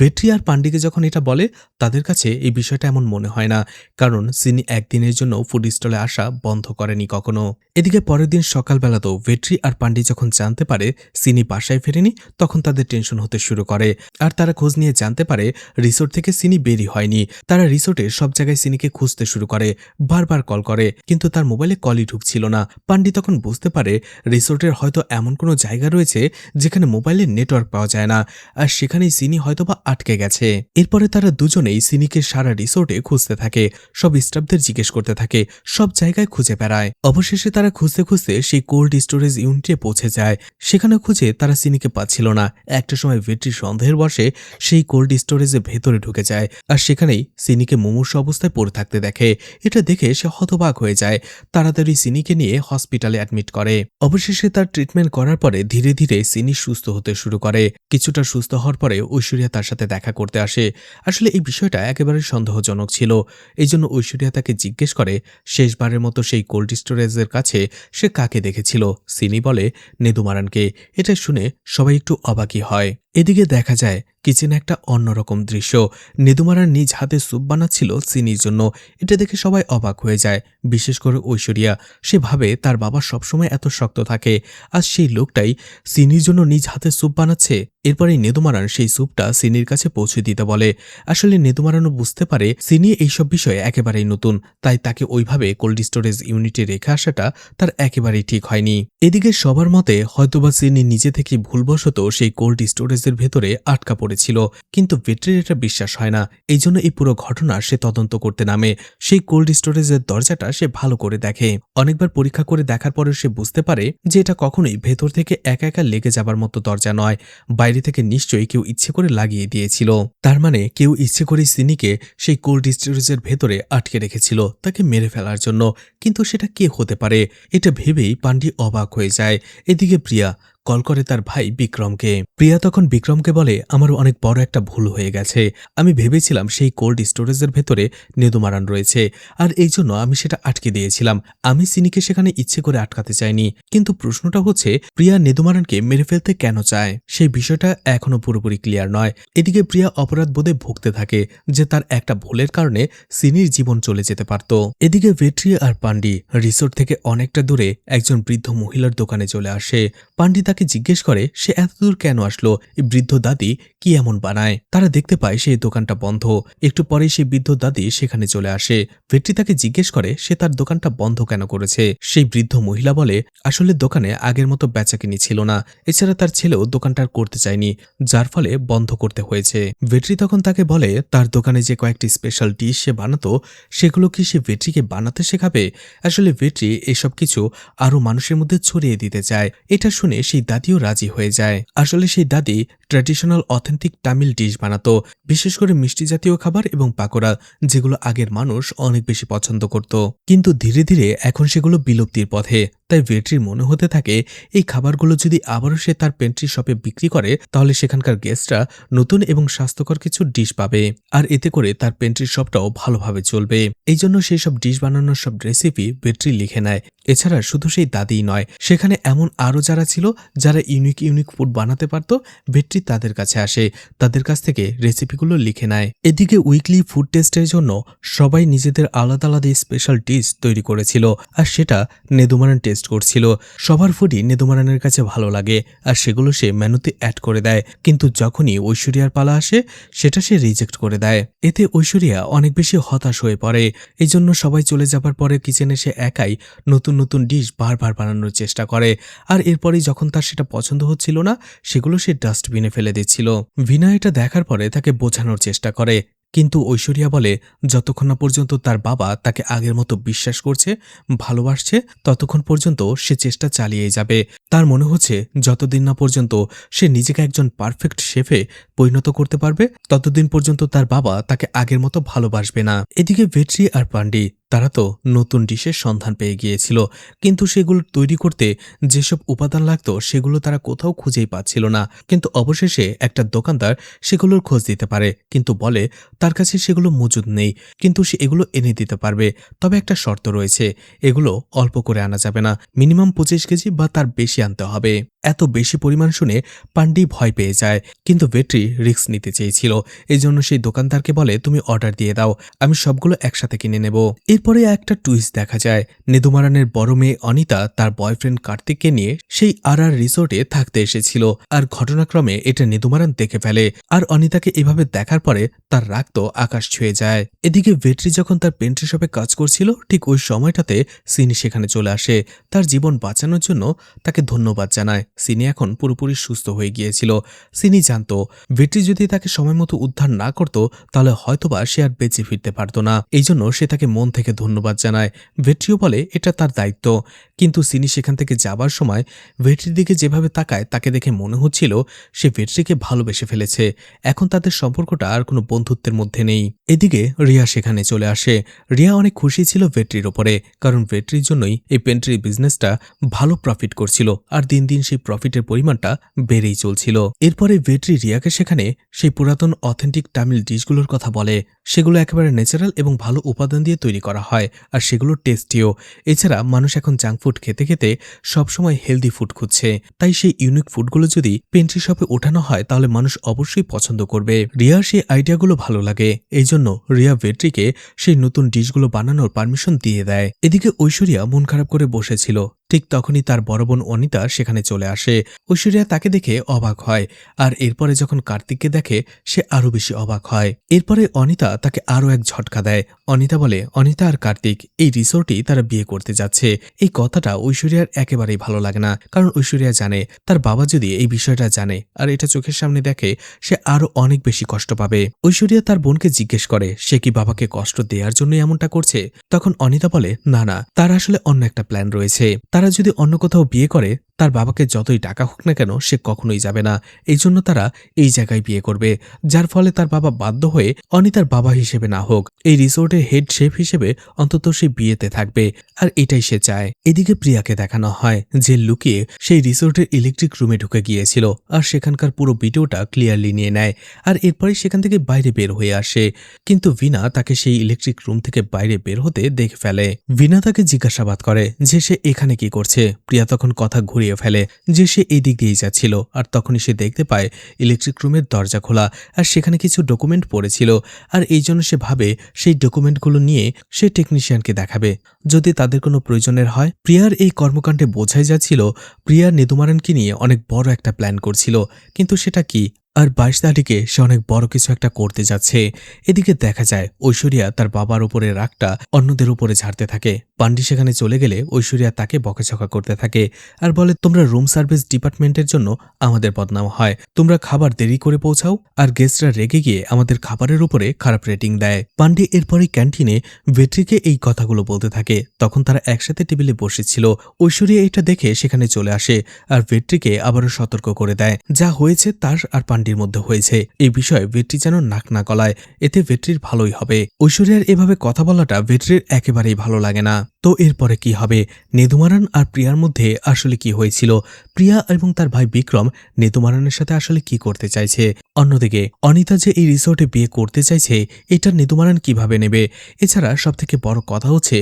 Speaker 1: ভেট্রি আর পান্ডিকে যখন এটা বলে তাদের কাছে এই বিষয়টা এমন মনে হয় না, কারণ সিনি একদিনের জন্য ফুড স্টলে আসা বন্ধ করেনি কখনো। এদিকে পরের দিন সকালবেলাতেও ভেট্রি আর পান্ডি যখন জানতে পারে সিনি বাসায় ফেরেনি, তখন তাদের টেনশন হতে শুরু করে। আর তারা খোঁজ নিয়ে জানতে পারে রিসোর্ট থেকে সিনি বেরি হয়নি। তারা রিসোর্টের সব জায়গায় সিনিকে খুঁজতে শুরু করে, বারবার কল করে, কিন্তু তার মোবাইলে কলই ঢুকছিল না। পান্ডি তখন বুঝতে পারে রিসোর্টের হয়তো এমন কোনো জায়গা রয়েছে যেখানে মোবাইলের নেটওয়ার্ক পাওয়া যায় না, আর সেখানেই সিনি হয়তোবা আটকে গেছে। এরপরে তারা দুজনেই সিনিকে সারা রিসোর্টে খুঁজতে থাকে, সব স্টাফদের জিজ্ঞেস করতে থাকে, সব জায়গায় খুঁজে বেড়ায়। অবশেষে তারা খুঁজতে খুঁজতে সেই কোল্ড স্টোরেজ ইউনিটে পৌঁছে যায়। সেখানে খুঁজে তারা সিনিকে পাচ্ছিল না। একটা সময় ভেট্রি সন্দেহের বশে সেই কোল্ড স্টোরেজের ভেতরে ঢুকে যায়, আর সেখানেই সিনিকে মুমূর্ষু অবস্থায় পড়ে থাকতে দেখে। এটা দেখে সে হতবাক হয়ে যায়। তাড়াতাড়ি সিনিকে নিয়ে হসপিটালে অ্যাডমিট করে। অবশেষে তার ট্রিটমেন্ট করার পরে ধীরে ধীরে সিনি সুস্থ হতে শুরু করে। কিছুটা সুস্থ হওয়ার পরে ঐশ্বরিয়া তার সাথে দেখা করতে আসে। আসলে এই বিষয়টা একেবারে সন্দেহজনক ছিল, এই জন্য ঐশ্বরিয়া তাকে জিজ্ঞেস করে শেষবারের মতো সেই কোল্ড স্টোরেজের কাছে সে কাকে দেখেছিল। সিনি বলে নেদুমারানকে। এটা শুনে সবাই একটু অবাকই হয়। এদিকে দেখা যায় কিচেনে একটা অন্যরকম দৃশ্য। নেদুমারান নিজ হাতে স্যুপ বানাচ্ছিল সিনির জন্য। এটা দেখে সবাই অবাক হয়ে যায়, বিশেষ করে ঐশ্বরিয়া। সে ভাবে তার বাবা সবসময় এত শক্ত থাকে, আর সেই লোকটাই সিনির জন্য নিজ হাতে স্যুপ বানাচ্ছে। এরপরে নেদুমারান সেই স্যুপটা সিনির কাছে পৌঁছে দিতে বলে। আসলে নেদুমারানও বুঝতে পারে সিনি এইসব বিষয়ে একেবারেই নতুন, তাই তাকে ওইভাবে কোল্ড স্টোরেজ ইউনিটে রেখে আসাটা তার একেবারেই ঠিক হয়নি। এদিকে সবার মতে হয়তোবা সিনি নিজে থেকে ভুলবশত সেই কোল্ড স্টোরেজ স্টোরেজের ভেতরে আটকা পড়েছিল, কিন্তু ভেট্রির এটা বিশ্বাস হয় না। এই জন্য এই পুরো ঘটনা সে তদন্ত করতে নামে। সেই কোল্ড স্টোরেজের দরজাটা সে ভালো করে দেখে। অনেকবার পরীক্ষা করে দেখার পরে সে বুঝতে পারে যে এটা কখনোই ভেতর থেকে একা একা লেগে যাবার মতো দরজা নয়, বাইরে থেকে নিশ্চয়ই কেউ ইচ্ছে করে লাগিয়ে দিয়েছিল। তার মানে কেউ ইচ্ছে করে সিনিকে সেই কোল্ড স্টোরেজের ভেতরে আটকে রেখেছিল তাকে মেরে ফেলার জন্য। কিন্তু সেটা কে হতে পারে, এটা ভেবেই পান্ডি অবাক হয়ে যায়। এদিকে প্রিয়া কল করে তার ভাই বিক্রমকে। প্রিয়া তখন বিক্রমকে বলে, আমার অনেক বড় একটা ভুল হয়ে গেছে। আমি ভেবেছিলাম সেই কোল্ড স্টোরেজের ভেতরে নেদুমারান রয়েছে, আর এই জন্য আমি সেটা আটকে দিয়েছিলাম। আমি সিনিকে সেখানে ইচ্ছে করে আটকাতে চাইনি। কিন্তু প্রশ্নটা হচ্ছে, প্রিয়া নেদুমারানকে মেরে ফেলতে কেন চায়? সেই বিষয়টা এখনো পুরোপুরি ক্লিয়ার নয়। এদিকে প্রিয়া অপরাধ বোধে ভুগতে থাকে যে তার একটা ভুলের কারণে সিনির জীবন চলে যেতে পারত। এদিকে ভেট্রি আর পান্ডি রিসোর্ট থেকে অনেকটা দূরে একজন বৃদ্ধ মহিলার দোকানে চলে আসে। পান্ডি তাকে জিজ্ঞেস করে সে এতদূর কেন আসলো, এই বৃদ্ধ দাদি কি এমন বানায়। তারা দেখতে পায় সেই দোকানটা বন্ধ। একটু পরেই সেই বৃদ্ধ দাদি সেখানে চলে আসে। ভেট্রি তাকে জিজ্ঞেস করে সে তার দোকানটা বন্ধ কেন করেছে। সেই বৃদ্ধ মহিলা বলে, আসলে দোকানে আগের মতো বেচাকিনি ছিল না, এছাড়া তার ছেলেও দোকানটা আর করতে চায়নি, যার ফলে বন্ধ করতে হয়েছে। ভেট্রি তখন তাকে বলে তার দোকানে যে কয়েকটি স্পেশাল ডিশ সে বানাতো সেগুলো কি সে ভেট্রিকে বানাতে শেখাবে। আসলে ভেট্রি এসব কিছু আরো মানুষের মধ্যে ছড়িয়ে দিতে চায়। এটা শুনে সেই দাদিও রাজি হয়ে যায়। আসলে সেই দাদি ট্র্যাডিশনাল অথেন্টিক তামিল ডিশ বানাতো, বিশেষ করে মিষ্টি জাতীয় খাবার এবং পাকোড়া, যেগুলো আগের মানুষ অনেক বেশি পছন্দ করত। কিন্তু ধীরে ধীরে এখন সেগুলো বিলুপ্তির পথে। তাই ভেট্রির মনে হতে থাকে এই খাবারগুলো যদি আবারও সে তার পেন্ট্রি শপে বিক্রি করে তাহলে সেখানকার গেস্টরা নতুন এবং স্বাস্থ্যকর কিছু ডিশ পাবে, আর এতে করে তার পেন্ট্রি শপটাও ভালোভাবে চলবে। এই জন্য সেই সব ডিশ বানানোর সব রেসিপি ভেট্রি লিখে নেয়। এছাড়া শুধু সেই দাদিই নয়, সেখানে এমন আরও যারা ছিল যারা ইউনিক ফুড বানাতে পারত, ভেট্রি তাদের কাছে আসে, তাদের কাছ থেকে রেসিপিগুলো লিখে নেয়। এদিকে উইকলি ফুড টেস্টের জন্য সবাই নিজেদের আলাদা আলাদা স্পেশাল ডিশ তৈরি করেছিল, আর সেটা নেদুমারান টেস্ট করছিল। সবার ফুডই নেদুমারানের কাছে ভালো লাগে, আর সেগুলো সে মেনুতে অ্যাড করে দেয়। কিন্তু যখনই ঐশ্বরিয়ার পালা আসে সেটা সে রিজেক্ট করে দেয়। এতে ঐশ্বরিয়া অনেক বেশি হতাশ হয়ে পড়ে। এই জন্য সবাই চলে যাবার পরে কিচেনে সে একাই নতুন নতুন ডিশ বারবার বানানোর চেষ্টা করে, আর এরপরেই যখন তার সেটা পছন্দ হচ্ছিল না সেগুলো সে ডাস্টবিনে ফেলে দিচ্ছিল। ভিনা এটা দেখার পরে তাকে বোঝানোর চেষ্টা করে, কিন্তু ঐশ্বরিয়া বলে যতক্ষণ না পর্যন্ত তার বাবা তাকে আগের মতো বিশ্বাস করছে, ভালোবাসছে, ততক্ষণ পর্যন্ত সে চেষ্টা চালিয়ে যাবে। তার মনে হচ্ছে যতদিন না পর্যন্ত সে নিজেকে একজন পারফেক্ট শেফে পরিণত করতে পারবে ততদিন পর্যন্ত তার বাবা তাকে আগের মতো ভালোবাসবে না। এদিকে ভেট্রি আর পান্ডি তারা তো নতুন ডিশের সন্ধান পেয়ে গিয়েছিল, কিন্তু সেগুলো তৈরি করতে যেসব উপাদান লাগতো সেগুলো তারা কোথাও খুঁজেই পাচ্ছিল না। কিন্তু অবশেষে একটা দোকানদার সেগুলোর খোঁজ দিতে পারে, কিন্তু বলে তার কাছে সেগুলো মজুদ নেই, কিন্তু সে এগুলো এনে দিতে পারবে। তবে একটা শর্ত রয়েছে, এগুলো অল্প করে আনা যাবে না, মিনিমাম 25 কেজি বা তার বেশি আনতে হবে। এত বেশি পরিমাণ শুনে পান্ডি ভয় পেয়ে যায়, কিন্তু ভেট্রি রিস্ক নিতে চেয়েছিল। এই জন্য সেই দোকানদারকে বলে তুমি অর্ডার দিয়ে দাও, আমি সবগুলো একসাথে কিনে নেব। এরপরে একটা টুইস্ট দেখা যায়, নেদুমারানের বড় মেয়ে অনিতা তার বয়ফ্রেন্ড কার্তিককে নিয়ে সেই আর রিসোর্টে থাকতে এসেছিল, আর ঘটনাক্রমে এটা নেদুমারান দেখে ফেলে। আর অনিতাকে এভাবে দেখার পরে তার রাগ তো আকাশ ছুঁয়ে যায়। এদিকে ভেট্রি যখন তার পেন্ট্রি শপে কাজ করছিল ঠিক ওই সময়টাতে সিনি সেখানে চলে আসে। তার জীবন বাঁচানোর জন্য তাকে ধন্যবাদ জানায়। সিনি এখন পুরোপুরি সুস্থ হয়ে গিয়েছিল। সিনি জানতো ভেট্রি যদি তাকে সময় মতো উদ্ধার না করত তাহলে হয়তোবা সে আর বেঁচে ফিরতে পারত না। এই জন্য সে তাকে মন থেকে ধন্যবাদ জানায়। ভেট্রিও বলে এটা তার দায়িত্ব। কিন্তু সিনি সেখান থেকে যাবার সময় ভেট্রির দিকে যেভাবে তাকায় তাকে দেখে মনে হচ্ছিল সে ভেট্রিকে ভালোবেসে ফেলেছে। এখন তাদের সম্পর্কটা আর কোনো বন্ধুত্বের মধ্যে নেই। এদিকে রিয়া সেখানে চলে আসে। রিয়া অনেক খুশি ছিল ভেট্রির ওপরে, কারণ ভেট্রির জন্যই এই পেন্ট্রি বিজনেসটা ভালো প্রফিট করছিল, আর দিন দিন সেই প্রফিটের পরিমাণটা বেড়েই চলছিল। এরপরে ভেট্রি রিয়াকে সেখানে সেই পুরাতন অথেন্টিক তামিল ডিশগুলোর কথা বলে। সেগুলো একেবারে ন্যাচারাল এবং ভালো উপাদান দিয়ে তৈরি করা হয়, আর সেগুলো টেস্টিও। এছাড়া মানুষ এখন জাঙ্ক ফুড খেতে খেতে সবসময় হেলদি ফুড খুঁজছে, তাই সেই ইউনিক ফুডগুলো যদি পেন্ট্রি শপে ওঠানো হয় তাহলে মানুষ অবশ্যই পছন্দ করবে। রিয়ার সেই আইডিয়াগুলো ভালো লাগে, এই জন্য রিয়া ভেট্রিকে সেই নতুন ডিশগুলো বানানোর পারমিশন দিয়ে দেয়। এদিকে ঐশ্বরিয়া মন খারাপ করে বসেছিল, ঠিক তখনই তার বড় বোন অনিতা সেখানে চলে আসে। ঐশ্বরিয়া তাকে দেখে অবাক হয়, আর এরপরে যখন কার্তিককে দেখে সে আরো বেশি অবাক হয়। এরপরে অনিতা তাকে আরো এক ঝটকা দেয়। অনিতা বলে অনিতা আর কার্তিক এই রিসোর্টেই তারা বিয়ে করতে যাচ্ছে। এই কথাটা ঐশ্বরিয়ার একেবারেই ভালো লাগে না, কারণ ঐশ্বরিয়া জানে তার বাবা যদি এই বিষয়টা জানে আর এটা চোখের সামনে দেখে সে আরো অনেক বেশি কষ্ট পাবে। ঐশ্বরিয়া তার বোনকে জিজ্ঞেস করে সে কি বাবাকে কষ্ট দেওয়ার জন্য এমনটা করছে। তখন অনিতা বলে না না, তার আসলে অন্য একটা প্ল্যান রয়েছে। তারা যদি অন্য কোথাও বিয়ে করে তার বাবাকে যতই টাকা হোক না কেন সে কখনোই যাবে না। এই জন্য তারা এই জায়গায় বিয়ে করবে, যার ফলে তার বাবা বাধ্য হয়ে অনিতার বাবা হিসেবে না হোক এই রিসোর্টের হেড শেফ হিসেবে অন্তত সে বিয়েতে থাকবে, আর এটাই সে চায়। এদিকে প্রিয়াকে দেখানো হয় যে লুকিয়ে সেই রিসোর্টের ইলেকট্রিক রুমে ঢুকে গিয়েছিল আর সেখানকার পুরো ভিডিওটা ক্লিয়ারলি নিয়ে নেয়, আর এরপরে সেখান থেকে বাইরে বের হয়ে আসে। কিন্তু ভিনা তাকে সেই ইলেকট্রিক রুম থেকে বাইরে বের হতে দেখে ফেলে। ভিনা তাকে জিজ্ঞাসাবাদ করে যে সে এখানে কি করছে। প্রিয়া তখন কথা ঘুরিয়ে ফেলে যে সে এই দিক দিয়েই যাচ্ছিল, আর তখনই সে দেখতে পায় ইলেকট্রিক রুমের দরজা খোলা আর সেখানে কিছু ডকুমেন্ট পড়েছিল, আর এই জন্য সে ভাবে সেই ডকুমেন্টগুলো নিয়ে সে টেকনিশিয়ানকে দেখাবে যদি তাদের কোনো প্রয়োজনের হয়। প্রিয়ার এই কর্মকাণ্ডে বোঝাই যাচ্ছিল প্রিয়া নেদুমারানকে নিয়ে অনেক বড় একটা প্ল্যান করছিল, কিন্তু সেটা কি, আর 22 তারিখে সে অনেক বড় কিছু একটা করতে যাচ্ছে। এদিকে দেখা যায় ঐশ্বরিয়া তার বাবার উপরে রাগটা অন্যদের উপরে ঝাড়তে থাকে। পান্ডি সেখানে চলে গেলে ঐশ্বরিয়া তাকে বকাঝকা করতে থাকে আর বলে তোমরা রুম সার্ভিস ডিপার্টমেন্টের জন্য আমাদের বদনাম হয়, তোমরা খাবার দেরি করে পৌঁছাও আর গেস্টরা রেগে গিয়ে আমাদের খাবারের উপরে খারাপ রেটিং দেয়। পান্ডি এরপরে ক্যান্টিনে ভেট্রিকে এই কথাগুলো বলতে থাকে। তখন তারা একসাথে টেবিলে বসেছিল। ঐশ্বরিয়া এটা দেখে সেখানে চলে আসে আর ভেট্রিকে আবারও সতর্ক করে দেয় যা হয়েছে তার আর পান্ডির মধ্যে হয়েছে এই বিষয়ে ভেট্রি যেন নাক না গলায়, এতে ভেট্রির ভালোই হবে। ঐশ্বরিয়ার এভাবে কথা বলাটা ভেট্রির একেবারেই ভালো লাগে না। তো এরপরে কি হবে, নেদুমারান আর প্রিয়ার মধ্যে আসলে কি হয়েছিল, প্রিয়া এবং তার ভাই বিক্রম নেদুমারানের সাথে আসলে কি করতে চাইছে। অন্যদিকে অনিতা যে এই রিসোর্টে বিয়ে করতে চাইছে এটা নেদুমারান কিভাবে নেবে। এছাড়া সবথেকে বড় কথা হচ্ছে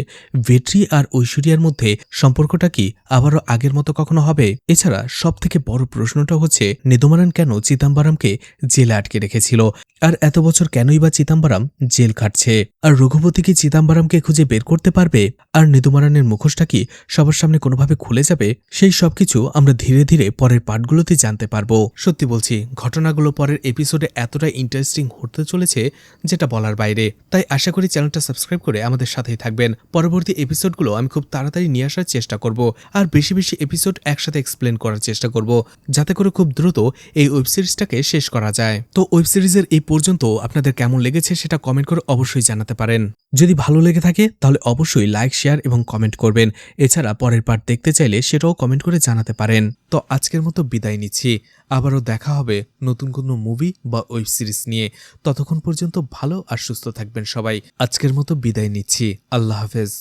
Speaker 1: ভেট্রি আর ঐশ্বরিয়ার মধ্যে সম্পর্কটা কি আবারও আগের মতো কখনো হবে। এছাড়া সবথেকে বড় প্রশ্নটা হচ্ছে নেদুমারান কেন চিদাম্বরমকে জেলে আটকে রেখেছিল, আর এত বছর কেনই বা চিদাম্বরম জেল খাটছে, আর রঘুপতি কি চিদাম্বরমকে খুঁজে বের করতে পারবে, আর নেদুমারানের মুখোশটা কি সবার সামনে কোনোভাবে খুলে যাবে। সেই সবকিছু আমরা ধীরে ধীরে পরের পার্টগুলোতে জানতে পারবো। সত্যি বলছি ঘটনাগুলো পরের এপিসোডে এতটা ইন্টারেস্টিং হতে চলেছে যেটা বলার বাইরে। তাই আশা করি চ্যানেলটা সাবস্ক্রাইব করে আমাদের সাথেই থাকবেন। পরবর্তী এপিসোডগুলো আমি খুব তাড়াতাড়ি নিয়ে আসার চেষ্টা করব, আর বেশি বেশি এপিসোড একসাথে এক্সপ্লেন করার চেষ্টা করব, যাতে করে খুব দ্রুত এই ওয়েব সিরিজটাকে শেষ করা যায়। তো ওয়েব সিরিজের এই পর্যন্ত আপনাদের কেমন লেগেছে সেটা কমেন্ট করে অবশ্যই জানাতে পারেন। যদি ভালো লেগে থাকে তাহলে অবশ্যই লাইক, শেয়ার এবং কমেন্ট করবেন। এছাড়া পরের পার্ট দেখতে চাইলে সেটাও কমেন্ট করে জানাতে পারেন। তো আজকের মতো বিদায় নিচ্ছি, আবারও দেখা হবে নতুন কোনো মুভি বা ওয়েব সিরিজ নিয়ে। ততক্ষণ পর্যন্ত ভালো আর সুস্থ থাকবেন সবাই। আজকের মতো বিদায় নিচ্ছি, আল্লাহ হাফেজ।